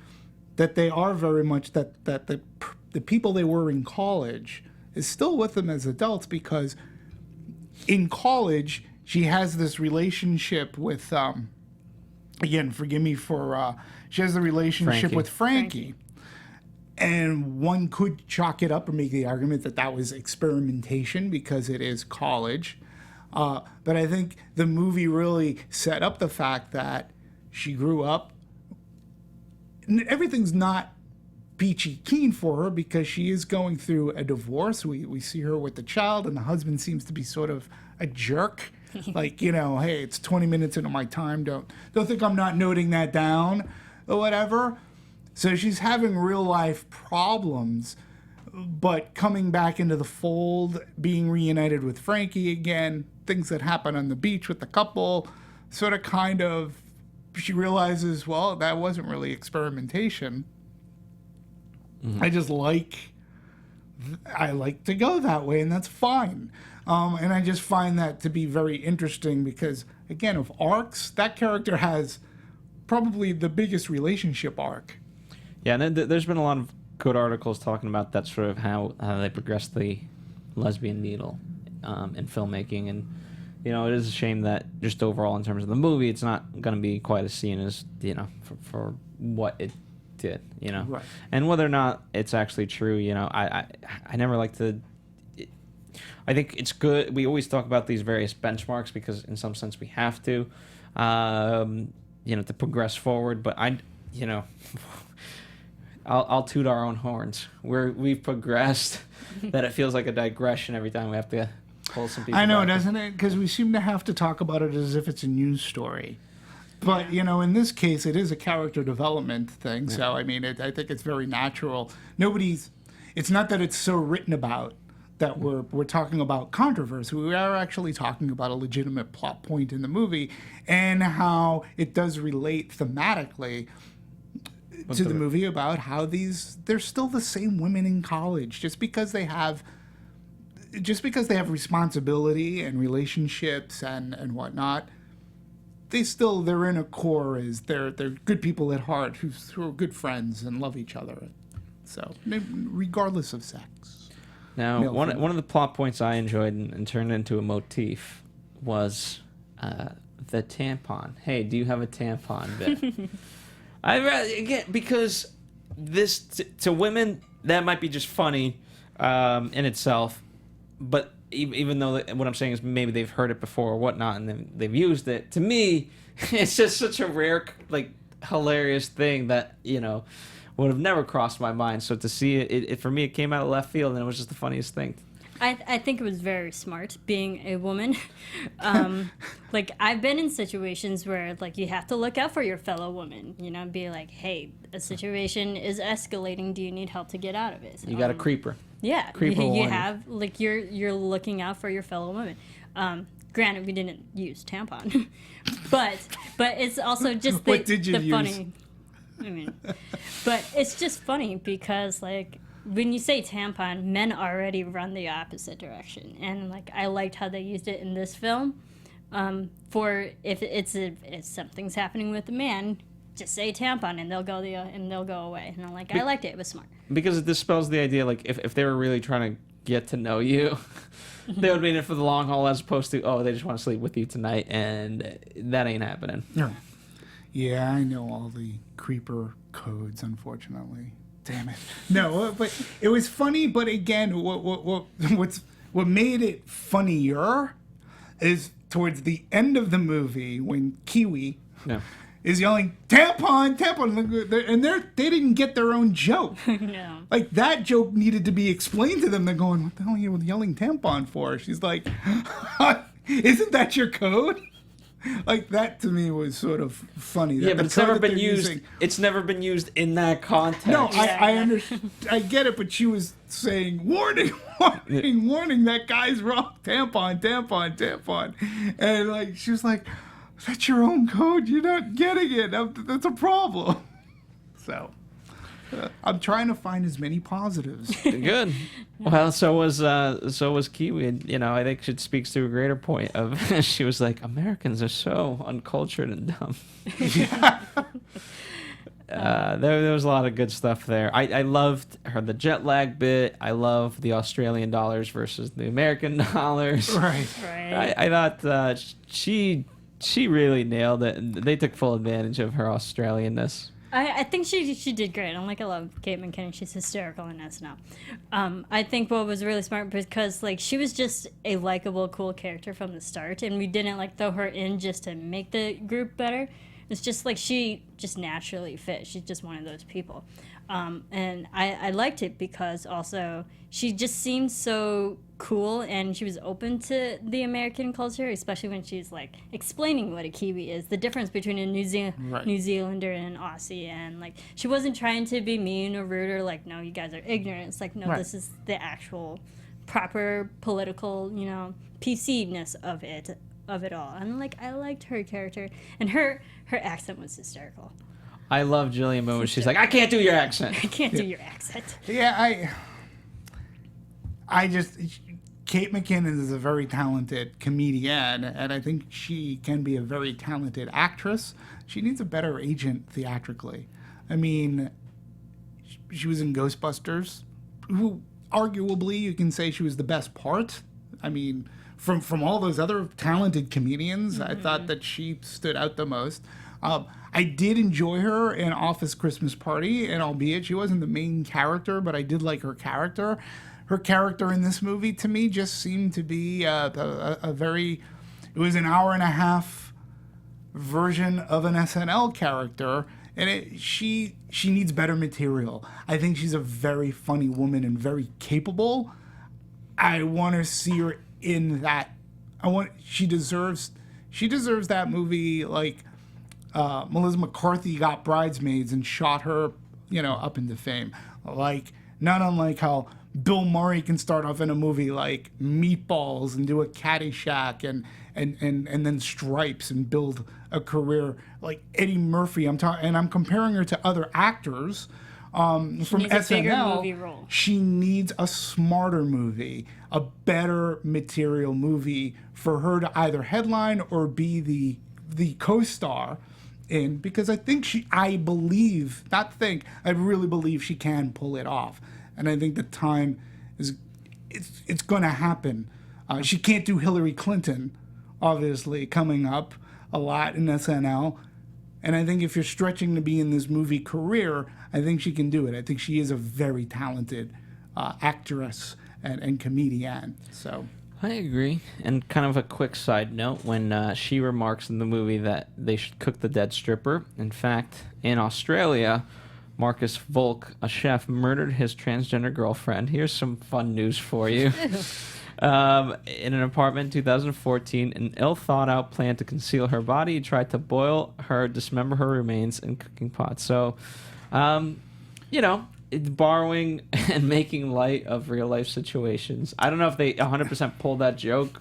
that they are very much that the people they were in college is still with them as adults, because in college she has this relationship with again, forgive me for she has the relationship with Frankie. And one could chalk it up or make the argument that that was experimentation because it is college. But I think the movie really set up the fact that she grew up. Everything's not peachy keen for her because she is going through a divorce. We see her with the child, and the husband seems to be sort of a jerk. Like, you know, hey, it's 20 minutes into my time. Don't think I'm not noting that down or whatever. So she's having real life problems, but coming back into the fold, being reunited with Frankie again, things that happen on the beach with the couple, sort of kind of, she realizes, well, that wasn't really experimentation. Mm-hmm. I like to go that way, and that's fine. And I just find that to be very interesting because, again, of arcs, that character has probably the biggest relationship arc. Yeah, and there's been a lot of good articles talking about that, sort of how they progress the lesbian needle in filmmaking. And, you know, it is a shame that just overall in terms of the movie, it's not going to be quite as seen as, you know, for what it did, you know. Right. And whether or not it's actually true, you know, I never like to... I think it's good. We always talk about these various benchmarks because in some sense we have to, you know, to progress forward. But you know... I'll toot our own horns. We've progressed that it feels like a digression every time we have to pull some people I know, back. doesn't it? Because we seem to have to talk about it as if it's a news story. But, you know, in this case, it is a character development thing. Yeah. So, I mean, I think it's very natural. It's not that it's so written about that we're talking about controversy. We are actually talking about a legitimate plot point in the movie and how it does relate thematically to the movie about how they're still the same women in college just because they have responsibility and relationships and whatnot. Their inner core is they're good people at heart who are good friends and love each other. So regardless of sex. Now, one of the plot points I enjoyed and turned into a motif was the tampon. Hey, do you have a tampon bit? Again, because this to women that might be just funny in itself, but even though what I'm saying is maybe they've heard it before or whatnot and they've used it, to me it's just such a rare, like, hilarious thing that, you know, would have never crossed my mind. So to see it for me, it came out of left field and it was just the funniest thing. I think it was very smart being a woman. Like, I've been in situations where, like, you have to look out for your fellow woman, you know, be like, hey, a situation is escalating. Do you need help to get out of it? You got a creeper. Yeah. Creeper you have, like, you're looking out for your fellow women. Granted, we didn't use tampon, but it's also just what did you use? Funny. I mean, but it's just funny because, like, when you say tampon, men already run the opposite direction, and, like, I liked how they used it in this film. For if something's happening with a man, just say tampon and they'll go away. And I'm like, I liked it. It was smart. Because it dispels the idea, like, if they were really trying to get to know you, they would be in it for the long haul, as opposed to, oh, they just want to sleep with you tonight, and that ain't happening. Yeah, I know all the creeper codes, unfortunately. Damn it. No, but it was funny. But again, what made it funnier is towards the end of the movie when Kiwi is yelling, tampon, tampon, and they didn't get their own joke. No. Like, that joke needed to be explained to them. They're going, what the hell are you yelling tampon for? She's like, isn't that your code? Like, that to me was sort of funny. Yeah, but it's never been used. It's never been used in that context. No, I understand. I get it, but she was saying, warning, warning, warning, that guy's wrong. Tampon, tampon, tampon. And, like, she was like, that's your own code. You're not getting it. That's a problem. So, I'm trying to find as many positives. Good. Well, so was Kiwi. And, you know, I think it speaks to a greater point of she was like, Americans are so uncultured and dumb. Yeah. There was a lot of good stuff there. I loved the jet lag bit. I love the Australian dollars versus the American dollars. Right. I thought she really nailed it, and they took full advantage of her Australianness. I think she did great. I love Kate McKinnon. She's hysterical in SNL. I think what was really smart because like she was just a likable, cool character from the start, and we didn't like throw her in just to make the group better. It's just like she just naturally fit. She's just one of those people. And I liked it because also she just seemed so cool and she was open to the American culture, especially when she's like explaining what a Kiwi is, the difference between a New Zealander and an Aussie. And like she wasn't trying to be mean or rude or like, no, you guys are ignorant. It's like, no, this is the actual proper political, you know, PC-ness of it all. And like I liked her character, and her accent was hysterical. I love Jillian Moon. She's like, I can't do your accent. I can't do your accent. Yeah, I just Kate McKinnon is a very talented comedian, and I think she can be a very talented actress. She needs a better agent theatrically. I mean, she was in Ghostbusters, who arguably you can say she was the best part. I mean, from all those other talented comedians, I thought that she stood out the most. I did enjoy her in Office Christmas Party, and albeit she wasn't the main character, but I did like her character. Her character in this movie, to me, just seemed to be a very... It was an hour and a half version of an SNL character, and she needs better material. I think she's a very funny woman and very capable. I want to see her in that. She deserves that movie like Melissa McCarthy got Bridesmaids and shot her, up into fame. Like, not unlike how Bill Murray can start off in a movie like Meatballs and do a Caddyshack and then Stripes and build a career like Eddie Murphy. I'm comparing her to other actors from SNL. Bigger movie role. She needs a smarter movie, a better material movie for her to either headline or be the co-star in, because I really believe she can pull it off. And I think the time it's going to happen. She can't do Hillary Clinton, obviously, coming up a lot in SNL. And I think if you're stretching to be in this movie career, I think she can do it. I think she is a very talented actress and comedian. So I agree. And kind of a quick side note, when she remarks in the movie that they should cook the dead stripper, in fact, in Australia, Marcus Volk, a chef, murdered his transgender girlfriend. Here's some fun news for you. In an apartment in 2014, an ill-thought-out plan to conceal her body. He tried to boil her, dismember her remains in cooking pots. So, it's borrowing and making light of real-life situations. I don't know if they 100% pulled that joke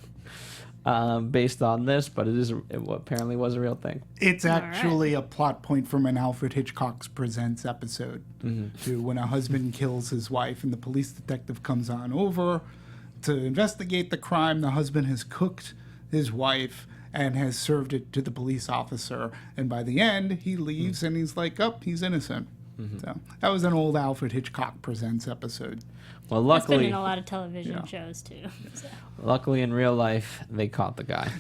based on this, but it apparently was a real thing. It's actually a plot point from an Alfred Hitchcock's Presents episode, to when a husband kills his wife and the police detective comes on over to investigate the crime. The husband has cooked his wife and has served it to the police officer, and by the end he leaves and he's like, he's innocent. So that was an old Alfred Hitchcock Presents episode. Well, It's been luckily, in a lot of television shows too. So. luckily in real life, they caught the guy.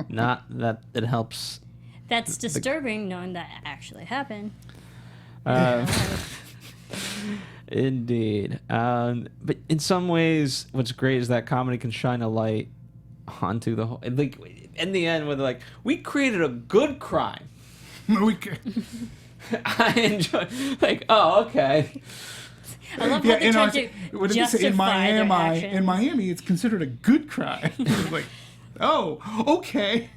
Not that it helps. That's disturbing, knowing that actually happened. Indeed. But in some ways, what's great is that comedy can shine a light onto the whole... Like, in the end, when they're like, we created a good crime. We could- I enjoy, like, oh, okay. I love how they in tried our- to what did they say? In justify their Miami, actions. it's considered a good crime. It's like, oh, okay.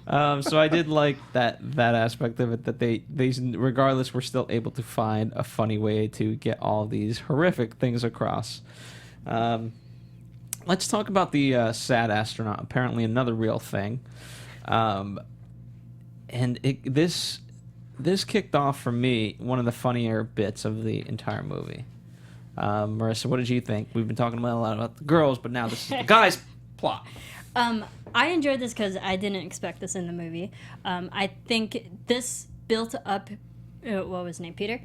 So I did like that aspect of it, that they regardless were still able to find a funny way to get all these horrific things across. Let's talk about the sad astronaut. Apparently another real thing. And this kicked off for me one of the funnier bits of the entire movie. Marisa, what did you think? We've been talking a lot about the girls, but now this is the guys' plot. I enjoyed this because I didn't expect this in the movie. I think this built up, what was his name, Peter?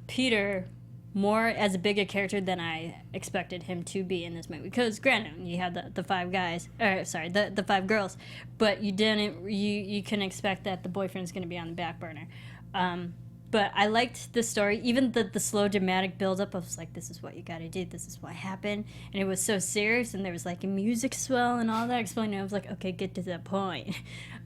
Peter more as a bigger character than I expected him to be in this movie. Because granted, you had the five guys, the five girls, but you couldn't expect that the boyfriend's going to be on the back burner. But I liked the story, even the slow dramatic build-up. I was like, this is what you gotta do, this is what happened. And it was so serious, and there was like a music swell and all that explaining. I was like, okay, get to that point.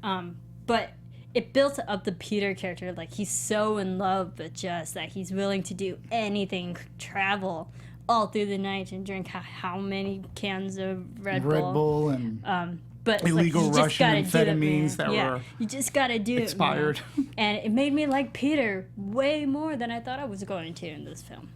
But it built up the Peter character. Like, he's so in love with Jess that he's willing to do anything, travel all through the night and drink how many cans of Red Bull and but it's illegal like, you just Russian gotta do it, amphetamines man. that were you just gotta do expired. it, man. And it made me like Peter way more than I thought I was going to in this film.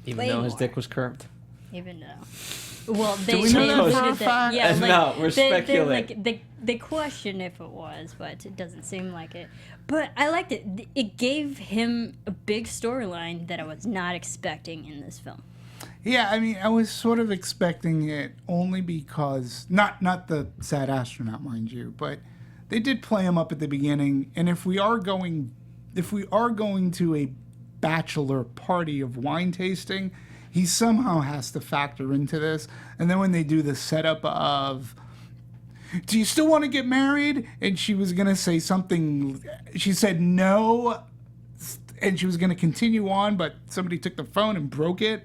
Even Way though his more. dick was curved. Even though, well, they we know that for a admitted fact? Yeah, like, No, we're speculating. They questioned if it was, but it doesn't seem like it. But I liked it. It gave him a big storyline that I was not expecting in this film. Yeah, I mean, I was sort of expecting it only because not the sad astronaut, mind you, but they did play him up at the beginning. And if we are going to a bachelor party of wine tasting, he somehow has to factor into this. And then when they do the setup of, do you still want to get married? And she was gonna say something. She said no, and she was gonna continue on, but somebody took the phone and broke it.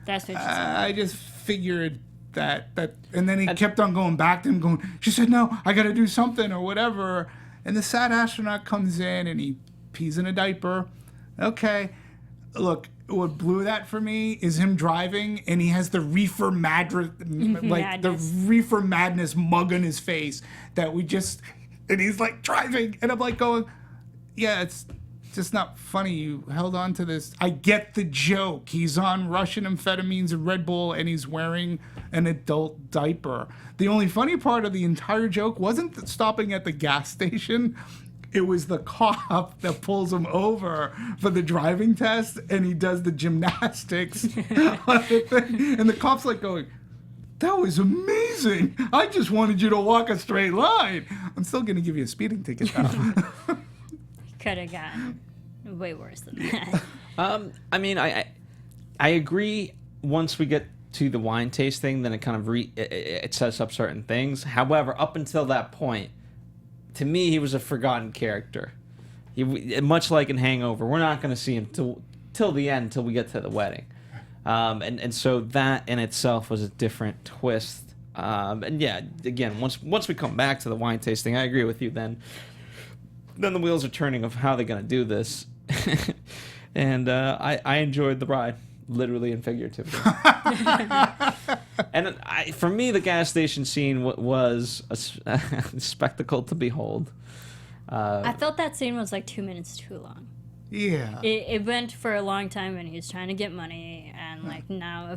That's what she said. I just figured that, and then he kept on going back to him, going, she said, no, I got to do something or whatever. And the sad astronaut comes in and he pees in a diaper. Okay. Look, what blew that for me is him driving and he has the reefer madness mug on his face and he's like driving. And I'm like going, yeah, it's just not funny. You held on to this. I get the joke. He's on Russian amphetamines and Red Bull and he's wearing an adult diaper. The only funny part of the entire joke wasn't stopping at the gas station. It was the cop that pulls him over for the driving test and he does the gymnastics on the thing. And the cop's like going, that was amazing. I just wanted you to walk a straight line. I'm still going to give you a speeding ticket though. Could have gotten way worse than that. I mean, I agree. Once we get to the wine tasting, then it kind of it sets up certain things. However, up until that point, to me, he was a forgotten character. Much like in Hangover, we're not going to see him till the end, till we get to the wedding. And so that in itself was a different twist. And yeah, again, once we come back to the wine tasting, I agree with you. Then the wheels are turning of how they're going to do this. And I enjoyed the ride, literally and figuratively. And for me, the gas station scene was a spectacle to behold. I felt that scene was like 2 minutes too long. Yeah. It went for a long time and he was trying to get money and like now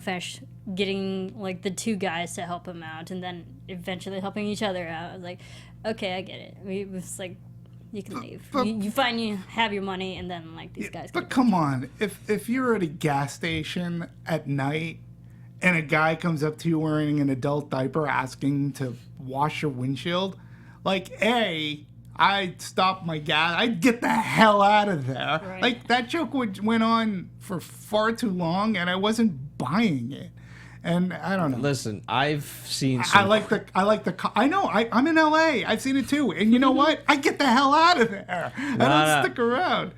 getting like the two guys to help him out and then eventually helping each other out. I was like, okay, I get it. It was like, you can leave. You have your money and then like these guys. But come on, if you're at a gas station at night and a guy comes up to you wearing an adult diaper asking to wash your windshield, like I'd stop my gas. I'd get the hell out of there. Right. Like that joke went on for far too long, and I wasn't buying it. And I don't know. Listen, I've seen. I like the. I know. I'm in LA. I've seen it too. And you know what? I get the hell out of there. I don't stick around.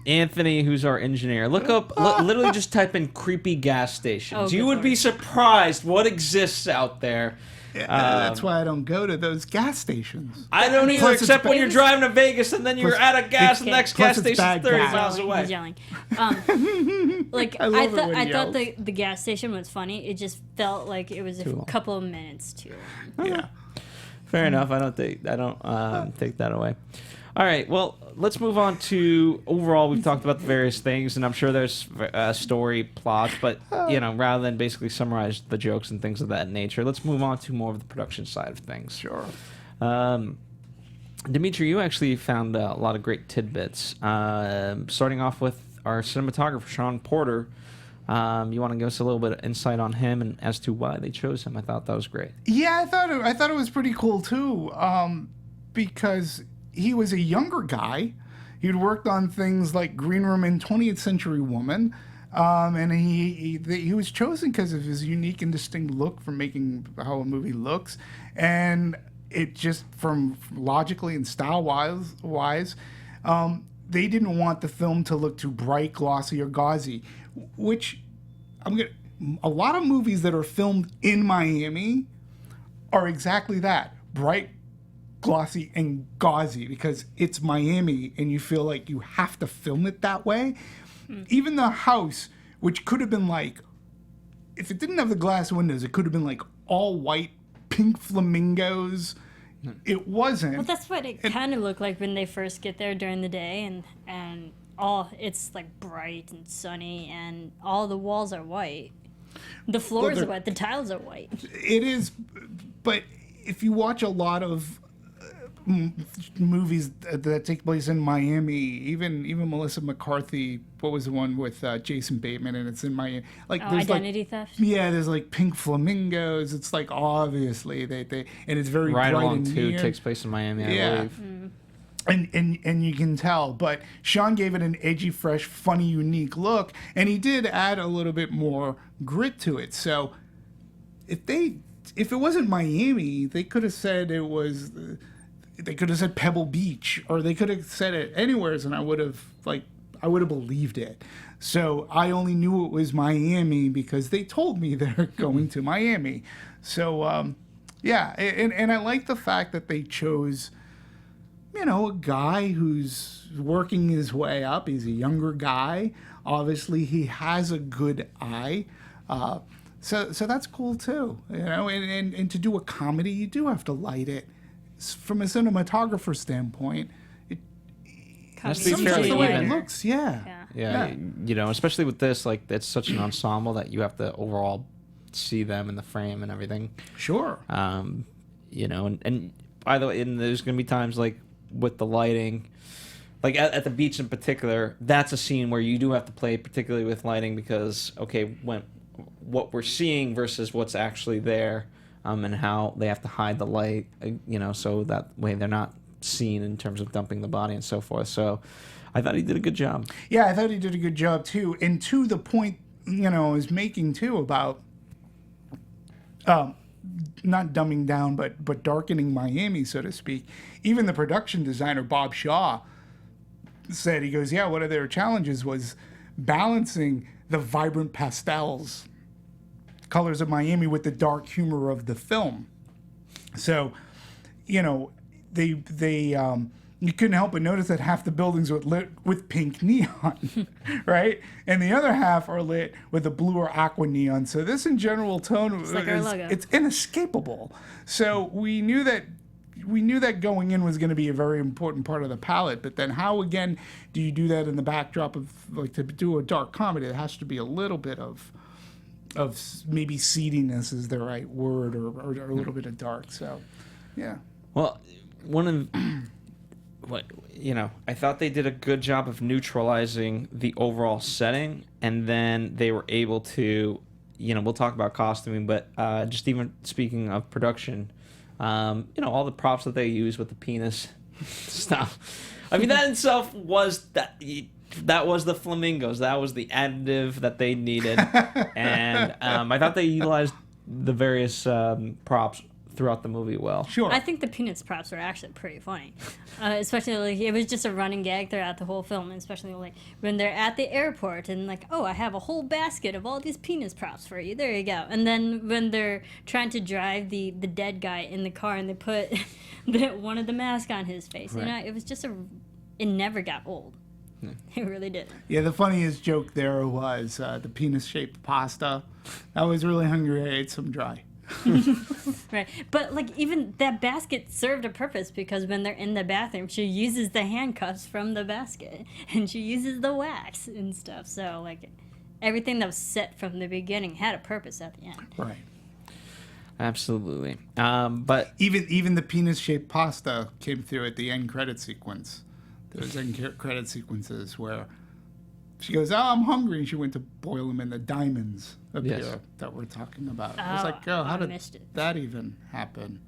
Anthony, who's our engineer, look up. Literally, just type in "creepy gas stations." Oh, you would Lord. be surprised what exists out there. That's why I don't go to those gas stations. I don't either, Plus it's except when bad. you're driving to Vegas and then you're Plus out of gas, and the next gas plus it's station's bad 30 gas. miles He's away. yelling. Like I I, love it thought, when I he thought yells. the gas station was funny. It just felt like it was a long. couple of minutes too long. Yeah. Fair enough. I don't take that away. All right. Well, let's move on to overall. We've talked about the various things, and I'm sure there's story plots, but rather than basically summarize the jokes and things of that nature, let's move on to more of the production side of things. Sure. Demetri, you actually found a lot of great tidbits. Starting off with our cinematographer, Sean Porter. You want to give us a little bit of insight on him and as to why they chose him? I thought that was great. Yeah, I thought it was pretty cool too, because he was a younger guy. He'd worked on things like Green Room and 20th Century Woman, and he was chosen because of his unique and distinct look for making how a movie looks, and it just from logically and style wise, they didn't want the film to look too bright, glossy, or gauzy, which a lot of movies that are filmed in Miami are exactly that, bright, glossy, and gauzy, because it's Miami and you feel like you have to film it that way. Even the house, which could have been like, if it didn't have the glass windows, it could have been like all white, pink flamingos. It wasn't. Well, that's what it kind of looked like when they first get there during the day, and all it's like bright and sunny, and all the walls are white. The floors are white. The tiles are white. It is, but if you watch a lot of movies that take place in Miami, even Melissa McCarthy, what was the one with Jason Bateman, and it's in Miami, like there's Identity Theft. Yeah, there's like pink flamingos. It's like obviously they and it's very Ride bright Along and 2 near. takes place in Miami, I Yeah. believe. And you can tell, but Sean gave it an edgy, fresh, funny, unique look, and he did add a little bit more grit to it. So if it wasn't Miami, they could have said it was. They could have said Pebble Beach, or they could have said it anywheres, and I would have believed it. So I only knew it was Miami because they told me they're going to Miami. So yeah, and I like the fact that they chose, a guy who's working his way up. He's a younger guy. Obviously, he has a good eye. So that's cool too. And to do a comedy, you do have to light it. From a cinematographer standpoint, Let's be sometimes fairly the way it even. looks, yeah. Yeah, especially with this, like it's such an ensemble that you have to overall see them in the frame and everything. Sure. And by the way, and there's gonna be times like with the lighting, like at the beach in particular, that's a scene where you do have to play particularly with lighting because when what we're seeing versus what's actually there. And how they have to hide the light, so that way they're not seen in terms of dumping the body and so forth. So I thought he did a good job. Yeah, I thought he did a good job too. And to the point, I was making too about not dumbing down, but darkening Miami, so to speak. Even the production designer, Bob Shaw, said, he goes, one of their challenges was balancing the vibrant pastels colors of Miami with the dark humor of the film. So, they you couldn't help but notice that half the buildings were lit with pink neon, right? And the other half are lit with a blue or aqua neon. So this in general tone like our logo. It's inescapable. So we knew that going in was going to be a very important part of the palette. But then how again do you do that in the backdrop of like to do a dark comedy? It has to be a little bit of maybe seediness is the right word, or a little bit of dark. So, yeah. Well, one of I thought they did a good job of neutralizing the overall setting, and then they were able to, we'll talk about costuming, but just even speaking of production, all the props that they use with the penis stuff. I mean, that itself was that was the flamingos. That was the additive that they needed. And I thought they utilized the various props throughout the movie well. Sure. I think the penis props were actually pretty funny, especially like it was just a running gag throughout the whole film, and especially like when they're at the airport and like, oh, I have a whole basket of all these penis props for you. There you go. And then when they're trying to drive the dead guy in the car and they put one of the masks on his face, Right. you know, it was just it never got old. It really did. Yeah, the funniest joke there was the penis-shaped pasta. I was really hungry. I ate some dry. Right. But like even that basket served a purpose because when they're in the bathroom, she uses the handcuffs from the basket and she uses the wax and stuff. So like everything that was set from the beginning had a purpose at the end. Right. Absolutely. But Even the penis-shaped pasta came through at the end credit sequence. Those end credit sequences where she goes, "Oh, I'm hungry," and she went to boil them in the diamonds up Yes. here that we're talking about. Oh, It's like, oh, how I did missed it. that even happen?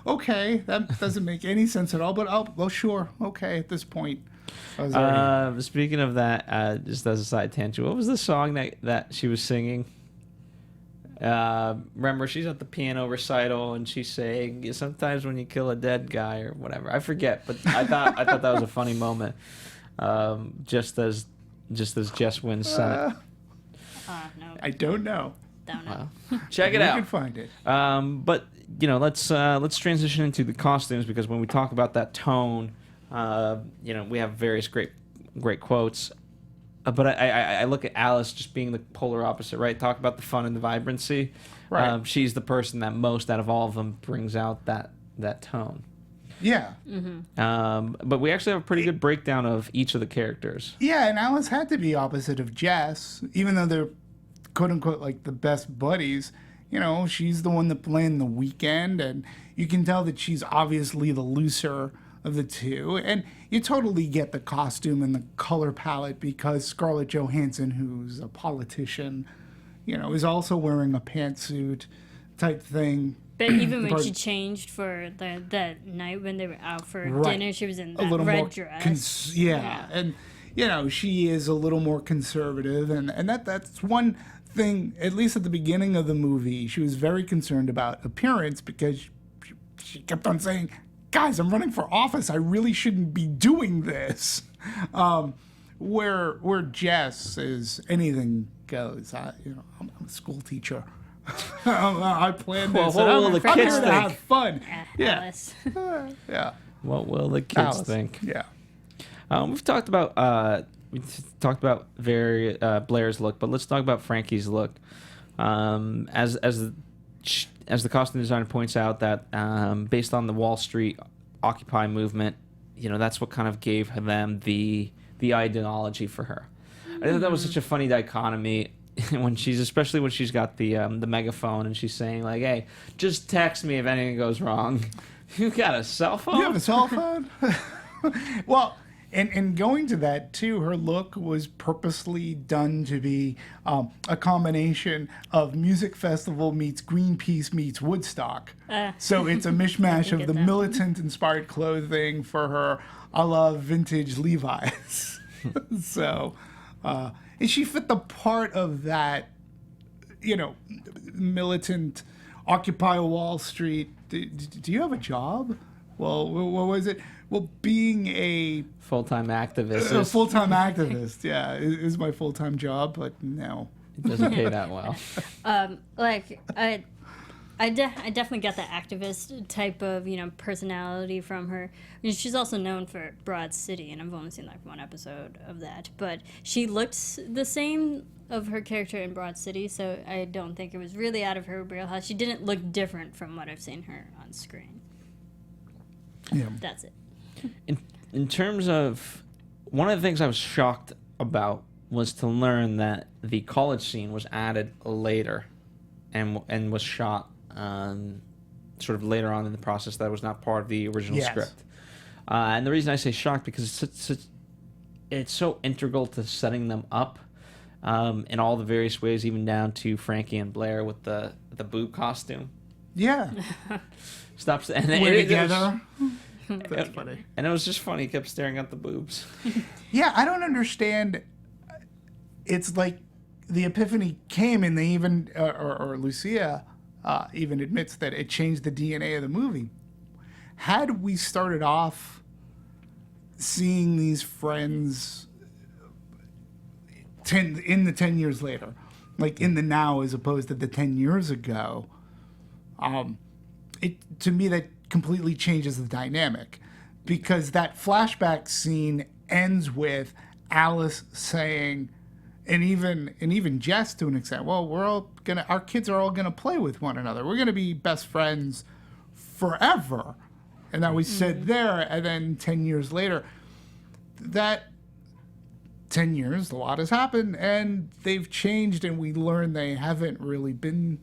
Okay, that doesn't make any sense at all. But well, sure, okay. At this point, I was already, speaking of that, just as a side tangent, what was the song that she was singing? Remember, she's at the piano recital and she's saying, "Sometimes when you kill a dead guy," or whatever. I forget, but I thought that was a funny moment. Just as Jess wins Senate. No, I don't know. don't know. Check it We out. can find it. But let's transition into the costumes, because when we talk about that tone, we have various great quotes. But I look at Alice just being the polar opposite, right? Talk about the fun and the vibrancy. Right. She's the person that most out of all of them brings out that tone. Yeah. But we actually have a pretty good breakdown of each of the characters. Yeah, and Alice had to be opposite of Jess, even though they're quote unquote like the best buddies. You know, she's the one that planned the weekend, and you can tell that she's obviously the looser of the two. And you totally get the costume and the color palette because Scarlett Johansson, who's a politician, is also wearing a pantsuit type thing. But even when Pardon? she changed for that night when they were out for Right. dinner, she was in A that little red more dress. yeah, and she is a little more conservative, and that's one thing. At least at the beginning of the movie, she was very concerned about appearance because she kept on saying, "Guys, I'm running for office. I really shouldn't be doing this." Where Jess is anything goes. I'm a school teacher. I planned this. What will the I'm kids here to think? have fun. Yeah. Alice. Yeah. What will the kids Alice. think? Yeah. We've talked about Blair's look, but let's talk about Frankie's look. As the costume designer points out, that based on the Wall Street Occupy movement, that's what kind of gave them the ideology for her. I think that was such a funny dichotomy especially when she's got the megaphone and she's saying like, "Hey, just text me if anything goes wrong." You got a cell phone? You have a cell phone? Well, and going to that too, her look was purposely done to be a combination of music festival meets Greenpeace meets Woodstock. So it's a mishmash of get the that. militant-inspired clothing for her, a la vintage Levi's. So, and she fit the part of that, militant Occupy Wall Street. Do you have a job? Well, what was it? Well, being a Full-time activist. a full-time activist, yeah, is my full-time job, but no. It doesn't pay that well. I definitely got the activist type of personality from her. She's also known for Broad City, and I've only seen like one episode of that. But she looked the same of her character in Broad City, so I don't think it was really out of her wheelhouse. She didn't look different from what I've seen her on screen. Yeah. That's it. In terms of, one of the things I was shocked about was to learn that the college scene was added later and was shot sort of later on in the process. That was not part of the original Yes. script. And the reason I say shocked, because it's so integral to setting them up in all the various ways, even down to Frankie and Blair with the boob costume. Yeah. Stops and We're it together. was, That's funny. and it was just funny. He kept staring at the boobs. Yeah, I don't understand. It's like the epiphany came, and they even, or Lucia even admits that it changed the DNA of the movie. Had we started off seeing these friends in the 10 years later, like in the now as opposed to the 10 years ago, to me that completely changes the dynamic, because that flashback scene ends with Alice saying, and even Jess to an extent, well, our kids are all gonna play with one another. We're gonna be best friends forever. And that was said there, and then 10 years later, that 10 years, a lot has happened, and they've changed, and we learn they haven't really been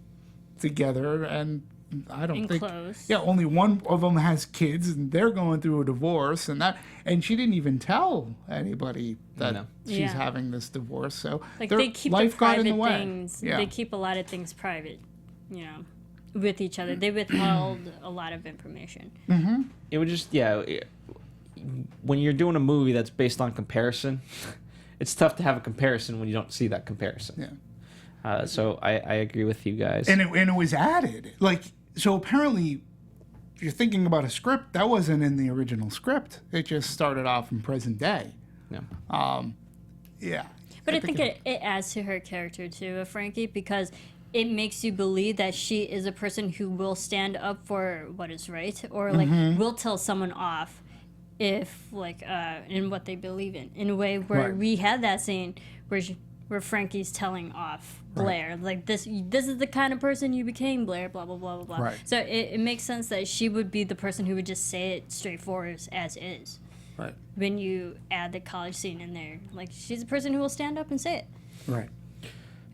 together, and I don't think... Close. Yeah, only one of them has kids, and they're going through a divorce, and she didn't even tell anybody that she's having this divorce, so like they keep life the got in the private way. things. Yeah. They keep a lot of things private, with each other. They withheld a lot of information. It would just when you're doing a movie that's based on comparison, it's tough to have a comparison when you don't see that comparison. Yeah. So I agree with you guys. And it was added. So apparently, if you're thinking about a script, that wasn't in the original script. It just started off in present day. Yeah. Yeah. But I think it adds to her character too, Frankie, because it makes you believe that she is a person who will stand up for what is right, or will tell someone off if in what they believe in a way where we had that scene where Frankie's telling off Blair, like this is the kind of person you became, Blair, blah blah blah blah blah. Right. So it makes sense that she would be the person who would just say it straightforward as is. Right. When you add the college scene in there, like she's a person who will stand up and say it. Right.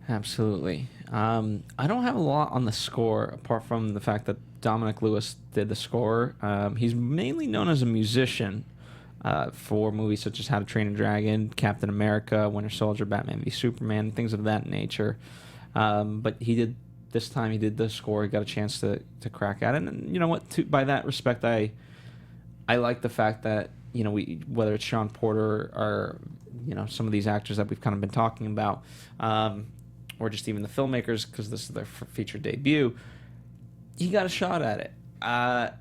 Absolutely. I don't have a lot on the score apart from the fact that Dominic Lewis did the score. He's mainly known as a musician for movies such as How to Train a Dragon, Captain America, Winter Soldier, Batman v Superman, things of that nature. But he did the score. He got a chance to crack at it, and you know what? By that respect, I like the fact that whether it's Sean Porter or some of these actors that we've kind of been talking about. Or just even the filmmakers, because this is their feature debut, he got a shot at it. I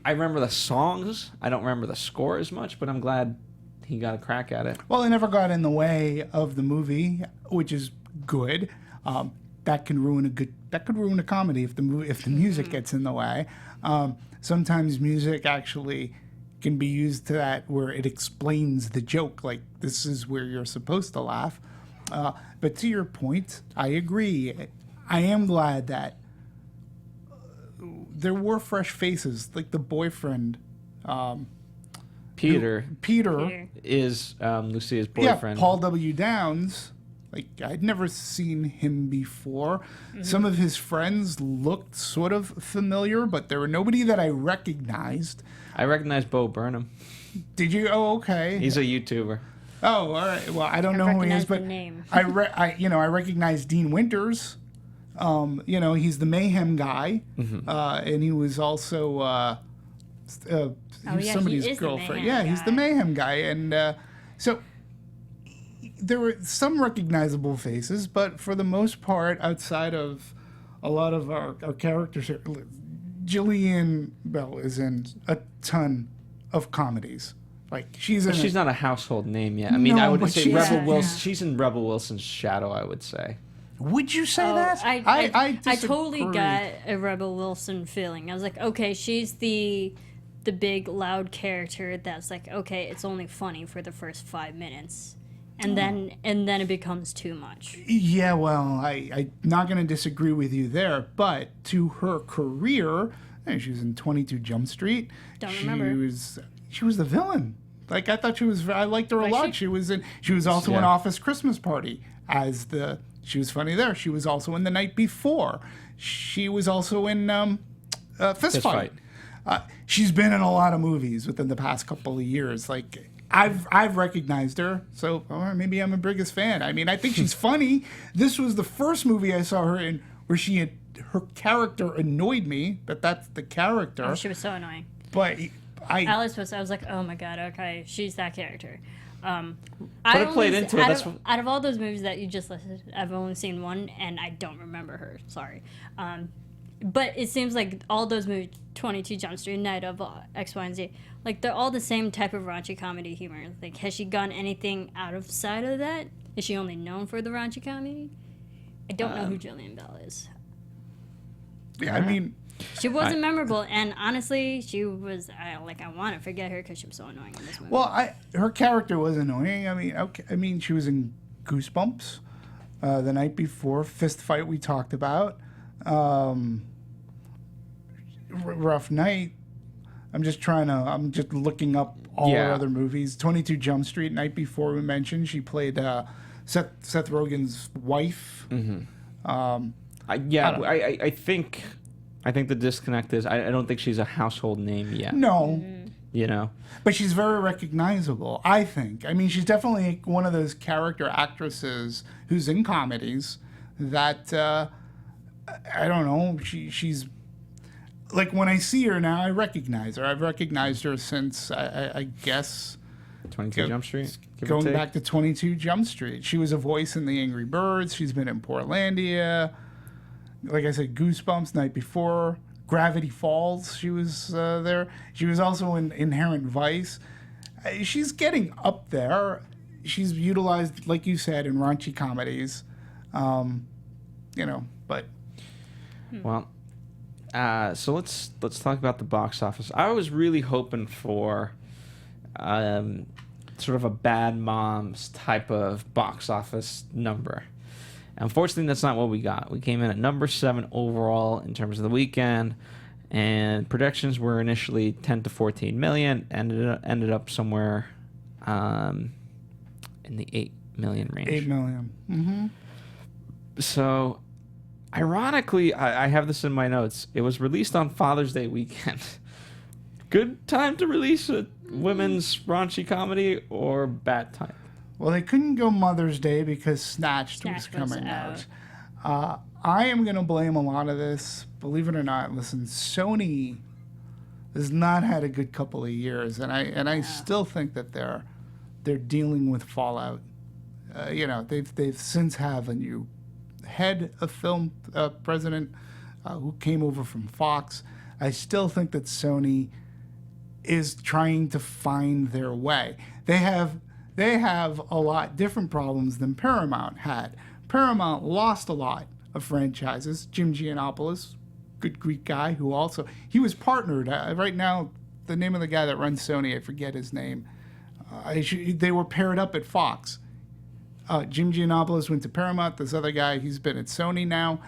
remember the songs. I don't remember the score as much, but I'm glad he got a crack at it. Well, it never got in the way of the movie, which is good. That can ruin a comedy if the music gets in the way. Sometimes music actually can be used to that where it explains the joke, like this is where you're supposed to laugh. But to your point, I agree. I am glad that there were fresh faces, like the boyfriend. Peter Peter. is Lucia's boyfriend. Yeah, Paul W. Downs. Like, I'd never seen him before. Some of his friends looked sort of familiar, but there were nobody that I recognized. I recognize Bo Burnham. Did you? Oh, okay. He's a YouTuber. Oh, all right. Well, I don't know who he is, but I recognize Dean Winters. He's the Mayhem guy, and he was also somebody's girlfriend. Yeah, he's the Mayhem guy, and so there were some recognizable faces, but for the most part, outside of a lot of our characters here, Jillian Bell is in a ton of comedies. Like she's not a household name yet. I mean, No, I would but say she's- Rebel Wilson. yeah. She's in Rebel Wilson's shadow. I would say. Would you say that? I totally disagree. got a Rebel Wilson feeling. I was like, okay, she's the big loud character that's like, okay, it's only funny for the first 5 minutes, and then it becomes too much. Yeah, well, I'm not going to disagree with you there, but to her career, she was in 22 Jump Street. Don't remember. She was the villain. Like I thought I liked her a lot. She was also in Office Christmas Party she was funny there. She was also in The Night Before. She was also in Fist Fight. She's been in a lot of movies within the past couple of years. Like I've recognized her, so maybe I'm a biggest fan. I mean, I think she's funny. This was the first movie I saw her in where her character annoyed me, but that's the character. Oh, she was so annoying. But Alice I was like, oh my god, okay, she's that character. I it played only- into it, out that's of, out of all those movies that you just listed, I've only seen one, and I don't remember her. Sorry. But it seems like all those movies, 22 Jump Street, Night of X, Y, and Z, like they're all the same type of raunchy comedy humor. Like, has she gone anything outside of that? Is she only known for the raunchy comedy? I don't know who Jillian Bell is. Yeah, I mean, She wasn't memorable, and honestly, she was. I want to forget her because she was so annoying in this movie. well, her character was annoying. I mean, okay, I mean, she was in Goosebumps the night before, Fist Fight we talked about. Rough Night. I'm just looking up all her other movies. 22 Jump Street, Night Before we mentioned. She played Seth Rogen's wife. I think the disconnect is I don't think she's a household name yet. No. You know? But she's very recognizable, I think. I mean, she's definitely one of those character actresses who's in comedies that, I don't know, she's... Like, when I see her now, I recognize her. I've recognized her since, I guess... 22 Jump Street? Going back to 22 Jump Street. She was a voice in The Angry Birds. She's been in Portlandia. Like I said, Goosebumps, Night Before. Gravity Falls, she was there. She was also in Inherent Vice. She's getting up there. She's utilized, like you said, in raunchy comedies. But... Well... so let's talk about the box office. I was really hoping for sort of a Bad Moms type of box office number. Unfortunately, that's not what we got. We came in at number 7 overall in terms of the weekend, and projections were initially 10 to 14 million. Ended up somewhere in the 8 million range. 8 million. Mm-hmm. So... Ironically, I have this in my notes. It was released on Father's Day weekend. Good time to release a women's raunchy comedy or bad time? Well, they couldn't go Mother's Day because Snatched was coming out. I am going to blame a lot of this. Believe it or not, listen, Sony has not had a good couple of years, and I still think that they're dealing with fallout. They've since have a new head of film president who came over from Fox. I still think that Sony is trying to find their way. They have a lot different problems than Paramount had. Paramount lost a lot of franchises. Jim Giannopoulos, good Greek guy, who also he was partnered. Right now, the name of the guy that runs Sony, I forget his name. They were paired up at Fox. Jim Giannopoulos went to Paramount. This other guy, he's been at Sony now.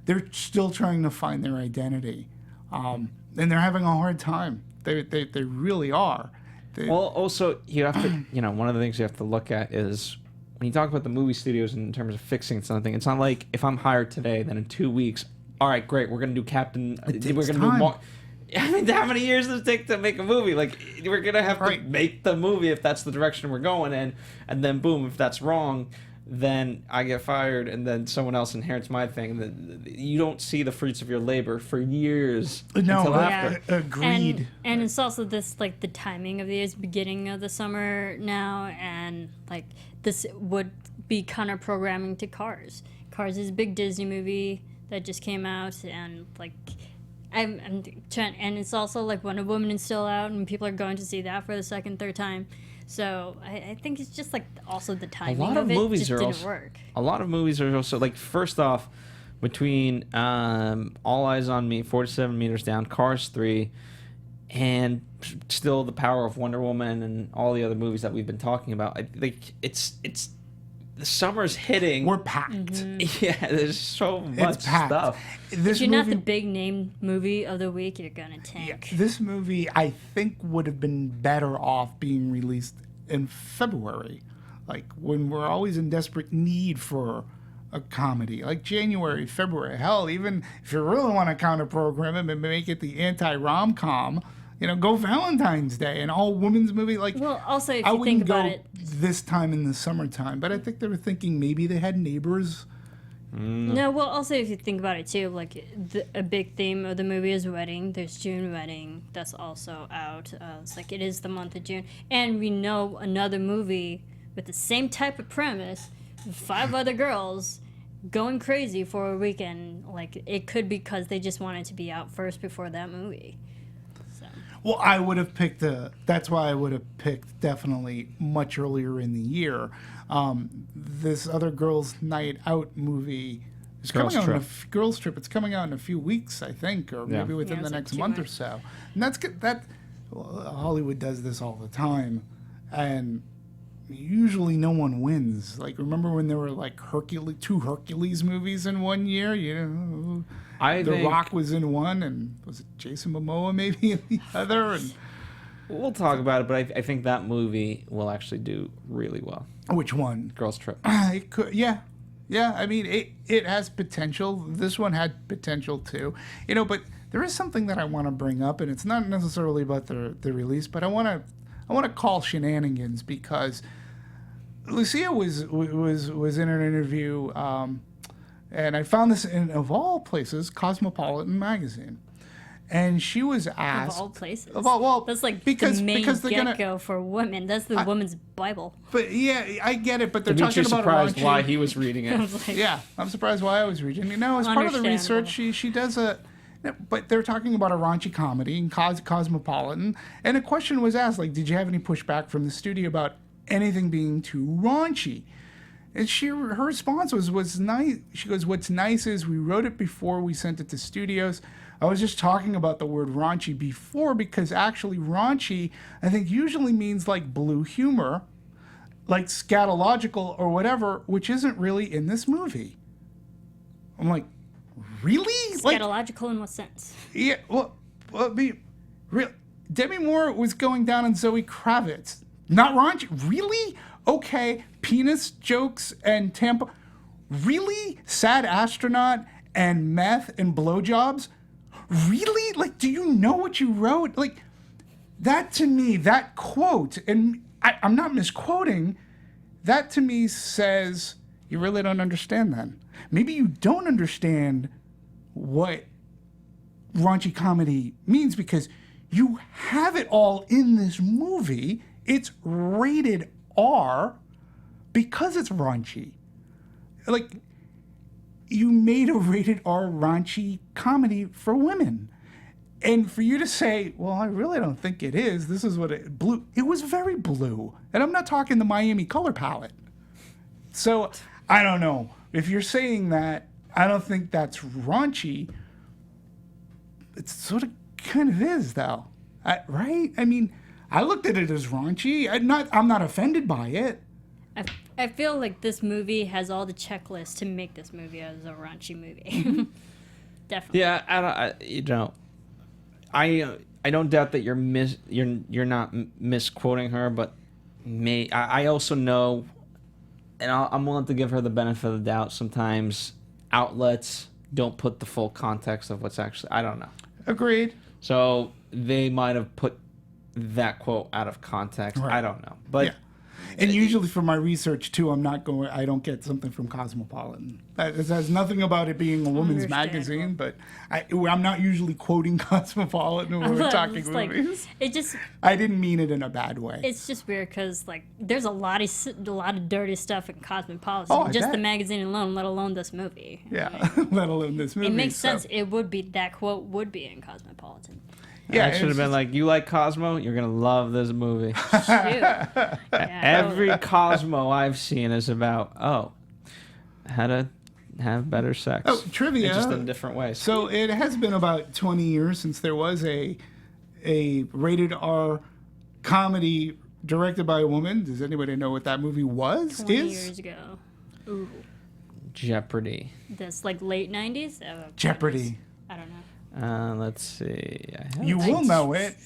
They're still trying to find their identity, and they're having a hard time. They really are. Well, also you have to, one of the things you have to look at is when you talk about the movie studios in terms of fixing something. It's not like if I'm hired today, then in 2 weeks, all right, great, we're gonna do Captain. We're gonna do. I mean, how many years does it take to make a movie? Like, we're going to have to make the movie if that's the direction we're going in. And then, boom, if that's wrong, then I get fired and then someone else inherits my thing. You don't see the fruits of your labor for years until after. Agreed. And it's also this, like, the timing of the year's beginning of the summer now. And, like, this would be counter-programming to Cars. Cars is a big Disney movie that just came out. And, like... I'm trying, and it's also like Wonder Woman is still out, and people are going to see that for the second, third time. So I think it's just like also the timing of it just didn't work. A lot of movies are also like, first off, between All Eyes on Me, 47 Meters Down, Cars 3, and still the power of Wonder Woman and all the other movies that we've been talking about. I think it's the summer's hitting. We're packed. Mm-hmm. Yeah, there's so much stuff. If you're not the big name movie of the week, you're gonna tank. Yeah, this movie, I think, would have been better off being released in February, like when we're always in desperate need for a comedy, like January, February. Hell, even if you really want to counter program it and make it the anti-rom-com, go Valentine's Day, an all-women's movie. Like, well, also if you think about it, this time in the summertime, but I think they were thinking maybe they had Neighbors, No, well, also if you think about it too, like a big theme of the movie is wedding. There's June wedding that's also out. It's like it is the month of June, and we know another movie with the same type of premise, 5 other girls going crazy for a weekend. Like it could be because they just wanted to be out first before that movie. So. Well, I would have picked that's why I would have picked definitely much earlier in the year. This other girls' night out movie is coming out Girls Trip. It's coming out in a few weeks, I think, or maybe within the next month or so. And that's good. Hollywood does this all the time, and usually no one wins. Like, remember when there were like 2 Hercules movies in one year? The Rock was in one, and was it Jason Momoa maybe in the other? And we'll talk about it, but I think that movie will actually do really well. Which one? Girls Trip. It could, yeah. I mean, it has potential. This one had potential too, But there is something that I want to bring up, and it's not necessarily about the release, but I want to call shenanigans because Lucia was in an interview, and I found this in, of all places, Cosmopolitan magazine. And she was asked... Of all places. That's like because, the main because get-go for women. That's the woman's Bible. But yeah, I get it, but they're Demetri talking about surprised why he was reading it. Yeah, I'm surprised why I was reading it. No, as part of the research, she does a... But they're talking about a raunchy comedy in Cosmopolitan, and a question was asked, like, did you have any pushback from the studio about anything being too raunchy? And her response was nice. She goes, what's nice is we wrote it before we sent it to studios. I was just talking about the word raunchy before because actually raunchy, I think, usually means like blue humor, like scatological or whatever, which isn't really in this movie. I'm like, really? Scatological in what sense? Yeah, well real. Demi Moore was going down on Zoe Kravitz. Not raunchy? Really? Okay, penis jokes and tampon. Really? Sad astronaut and meth and blowjobs? Really? Like, do you know what you wrote? Like, that to me, that quote, and I'm not misquoting, that to me says you really don't understand that. Maybe you don't understand what raunchy comedy means because you have it all in this movie. It's rated R because it's raunchy. Like, you made a rated R raunchy comedy for women. And for you to say, well, I really don't think it is. This is what it blue. It was very blue. And I'm not talking the Miami color palette. So I don't know. If you're saying that, I don't think that's raunchy. It sort of kind of is, though. Right? I mean, I looked at it as raunchy. I'm not offended by it. I feel like this movie has all the checklists to make this movie as a raunchy movie. Definitely. Yeah, I don't doubt that you're not misquoting her, but I also know, and I'm willing to give her the benefit of the doubt. Sometimes outlets don't put the full context of what's actually. I don't know. Agreed. So they might have put that quote out of context. Right. I don't know, but. Yeah. And usually for my research, too, I don't get something from Cosmopolitan. It has nothing about it being a woman's magazine, but I'm not usually quoting Cosmopolitan when we're talking movies. I didn't mean it in a bad way. It's just weird because, like, there's a lot of dirty stuff in Cosmopolitan. Just the magazine alone, let alone this movie. Yeah, let alone this movie. It makes sense. That quote would be in Cosmopolitan. Yeah, it should have been like, you like Cosmo? You're going to love this movie. Yeah, every Cosmo I've seen is about, how to have better sex. Oh, trivia. Just in different ways. So it has been about 20 years since there was a rated R comedy directed by a woman. Does anybody know what that movie was? 20 years ago. Ooh. Jeopardy. That's like late 90s? Jeopardy. I don't know. Let's see. You will know it.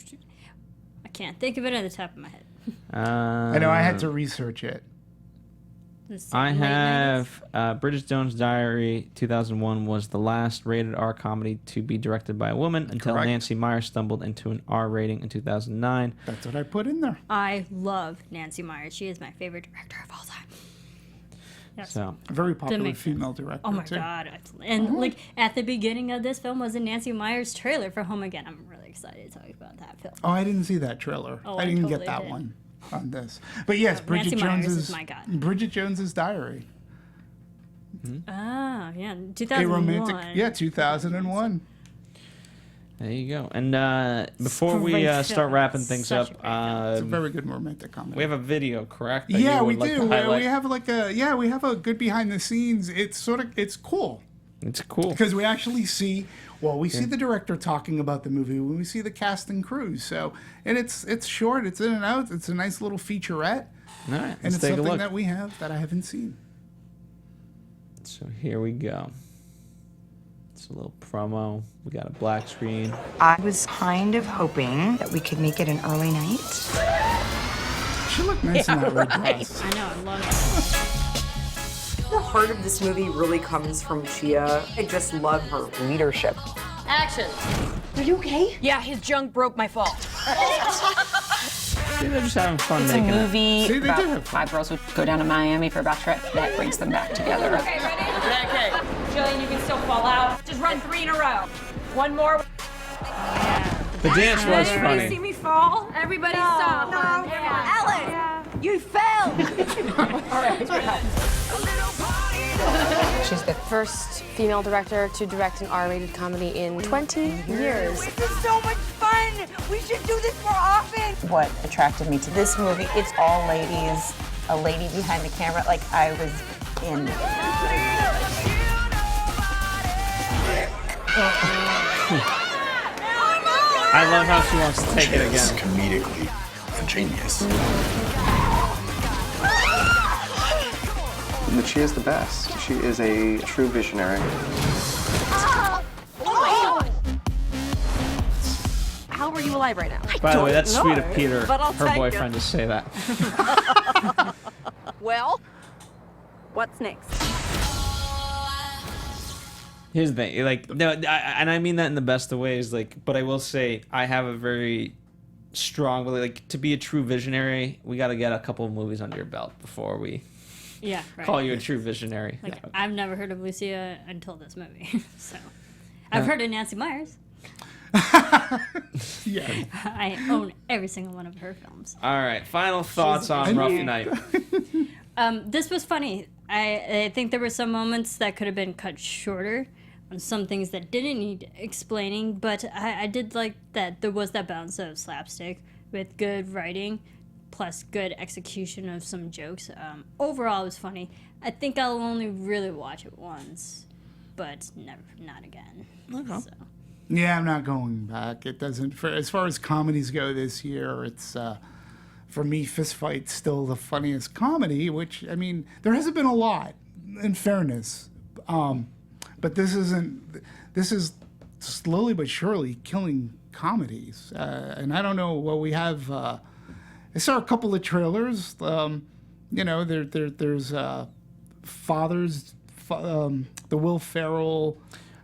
I can't think of it at the top of my head. I know I had to research it. I have Bridget Jones' Diary 2001 was the last rated R comedy to be directed by a woman until Nancy Meyer stumbled into an R rating in 2009. That's what I put in there. I love Nancy Meyer. She is my favorite director of all time. Yes. So A very popular makes sense. female director. Oh my too. god! And like at the beginning of this film was a Nancy Meyers trailer for Home Again. I'm really excited to talk about that film. Oh, I didn't see that trailer. Oh, I I didn't totally get that did. one on this. But yes, Bridget Nancy Meyers Jones's is my god. Bridget Jones's Diary. Ah, yeah, A 2001. romantic, 2001. there you go. And before we Great start film. wrapping things Such a up, great film. It's a very good romantic comedy. we have a video, correct? that Yeah, you we would like do. to highlight? We have we have a good behind the scenes. It's cool It's cool. because we actually see. Well, we see the director talking about the movie when we see the cast and crew. So, and it's short. It's in and out. It's a nice little featurette, All right, and let's it's take a something look. that we have that I haven't seen. So here we go. It's a little promo. We got a black screen. I was kind of hoping that we could make it an early night. She looked nice in that red dress. I know, I love it. The heart of this movie really comes from Chia. I just love her leadership. Action. Are you okay? Yeah, his junk broke my fall. See, they're just having fun It's a making it. movie See, they about did have fun. 5 girls would go down to Miami for a bachelorette that brings them back together. Okay, ready? Okay. Jillian, you can still fall out. Just run 3 in a row. One more. The dance was Everybody see funny. me fall? Everybody stop. No. Ellis, you fell! She's the first female director to direct an R-rated comedy in 20 years. This is so much fun! We should do this more often! What attracted me to this movie, it's all ladies, a lady behind the camera, like I was in. I love how she wants to take it It's again. comedically ingenious. She is the best. She is a true visionary. How are you alive right now? By the way, that's sweet of Peter, but I'll her take boyfriend, to say that. Well, what's next? Here's the thing, like, no, and I mean that in the best of ways, like, but I will say I have a very strong, like, to be a true visionary, we got to get a couple of movies under your belt before we Yeah, right. call you a true visionary. Like I've never heard of Lucia until this movie, so I've heard of Nancy Meyers. Yeah. I own every single one of her films. All right, final thoughts on Rough Night. This was funny. I think there were some moments that could have been cut shorter on some things that didn't need explaining, but I did like that there was that balance of slapstick with good writing plus good execution of some jokes. Overall, it was funny. I think I'll only really watch it once, but not again. Okay. So. Yeah, I'm not going back. It doesn't. As far as comedies go this year, it's for me, Fist Fight's still the funniest comedy. Which I mean, there hasn't been a lot, in fairness, but this isn't. This is slowly but surely killing comedies, and I don't know what we have. I saw a couple of trailers. You know, there's the Will Ferrell.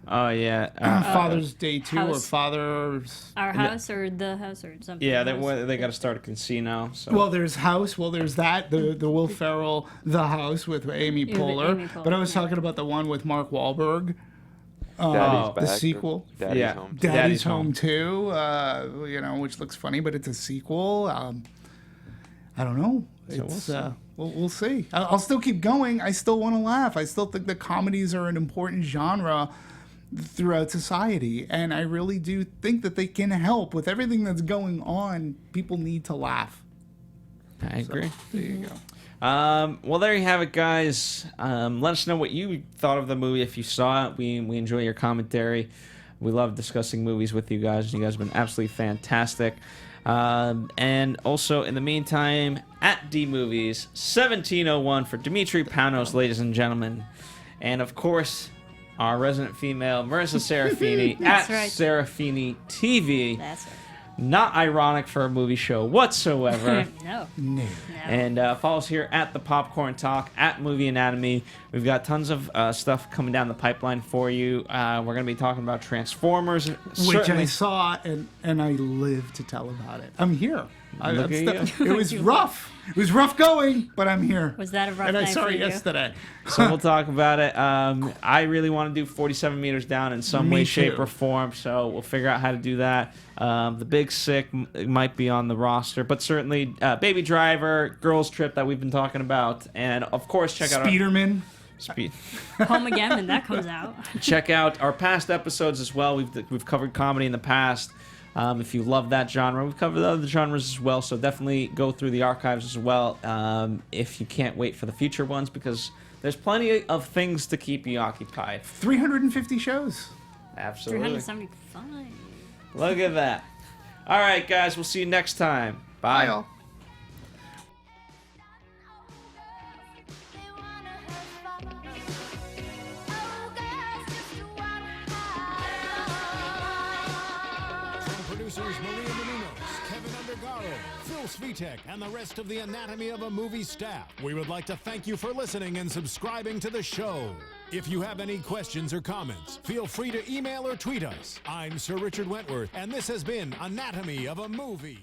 Oh yeah, Father's Day 2 or House. Father's. Our house or the house or something. yeah. else. They got to start a casino. So Well, there's House. Well, there's that the Will Ferrell The House with Amy with Poehler. Amy Poehler, But I was yeah. talking about the one with Mark Wahlberg, Daddy's the back. sequel. Daddy's Yeah. home. Daddy's Home 2. You know, which looks funny, but it's a sequel. I don't know. It's we'll see. I'll still keep going. I still want to laugh. I still think that comedies are an important genre throughout society, and I really do think that they can help with everything that's going on. People need to laugh. I agree. There you go. Well, there you have it, guys. Let us know what you thought of the movie if you saw it. We enjoy your commentary. We love discussing movies with you guys. You guys have been absolutely fantastic. And also, in the meantime, at D Movies 1701 for Demetri, Panos, ladies and gentlemen, and of course, our resident female Marisa Serafini at right. Serafini TV. That's right. Not ironic for a movie show whatsoever. No. And follow us here at the Popcorn Talk, at Movie Anatomy. We've got tons of stuff coming down the pipeline for you. We're going to be talking about Transformers. Which I saw, and I live to tell about it. I'm here. Look at you. It was rough. It was rough going, but I'm here. Was that a rough And I night saw for it you? yesterday. So we'll talk about it. I really want to do 47 meters down in some Me way, shape, too. or form. So we'll figure out how to do that. The Big Sick might be on the roster, but certainly Baby Driver, Girls Trip that we've been talking about, and of course check out Speederman. Home Again when that comes out. Check out our past episodes as well. We've covered comedy in the past. If you love that genre, we've covered other genres as well. So definitely go through the archives as well. If you can't wait for the future ones, because there's plenty of things to keep you occupied. 350 shows. Absolutely. 375. Look at that. All right, guys. We'll see you next time. Bye. Bye, all. Producers Maria Menounos, Kevin Undergaro, Phil Svitek, and the rest of the Anatomy of a Movie staff. We would like to thank you for listening and subscribing to the show. If you have any questions or comments, feel free to email or tweet us. I'm Sir Richard Wentworth, and this has been Anatomy of a Movie.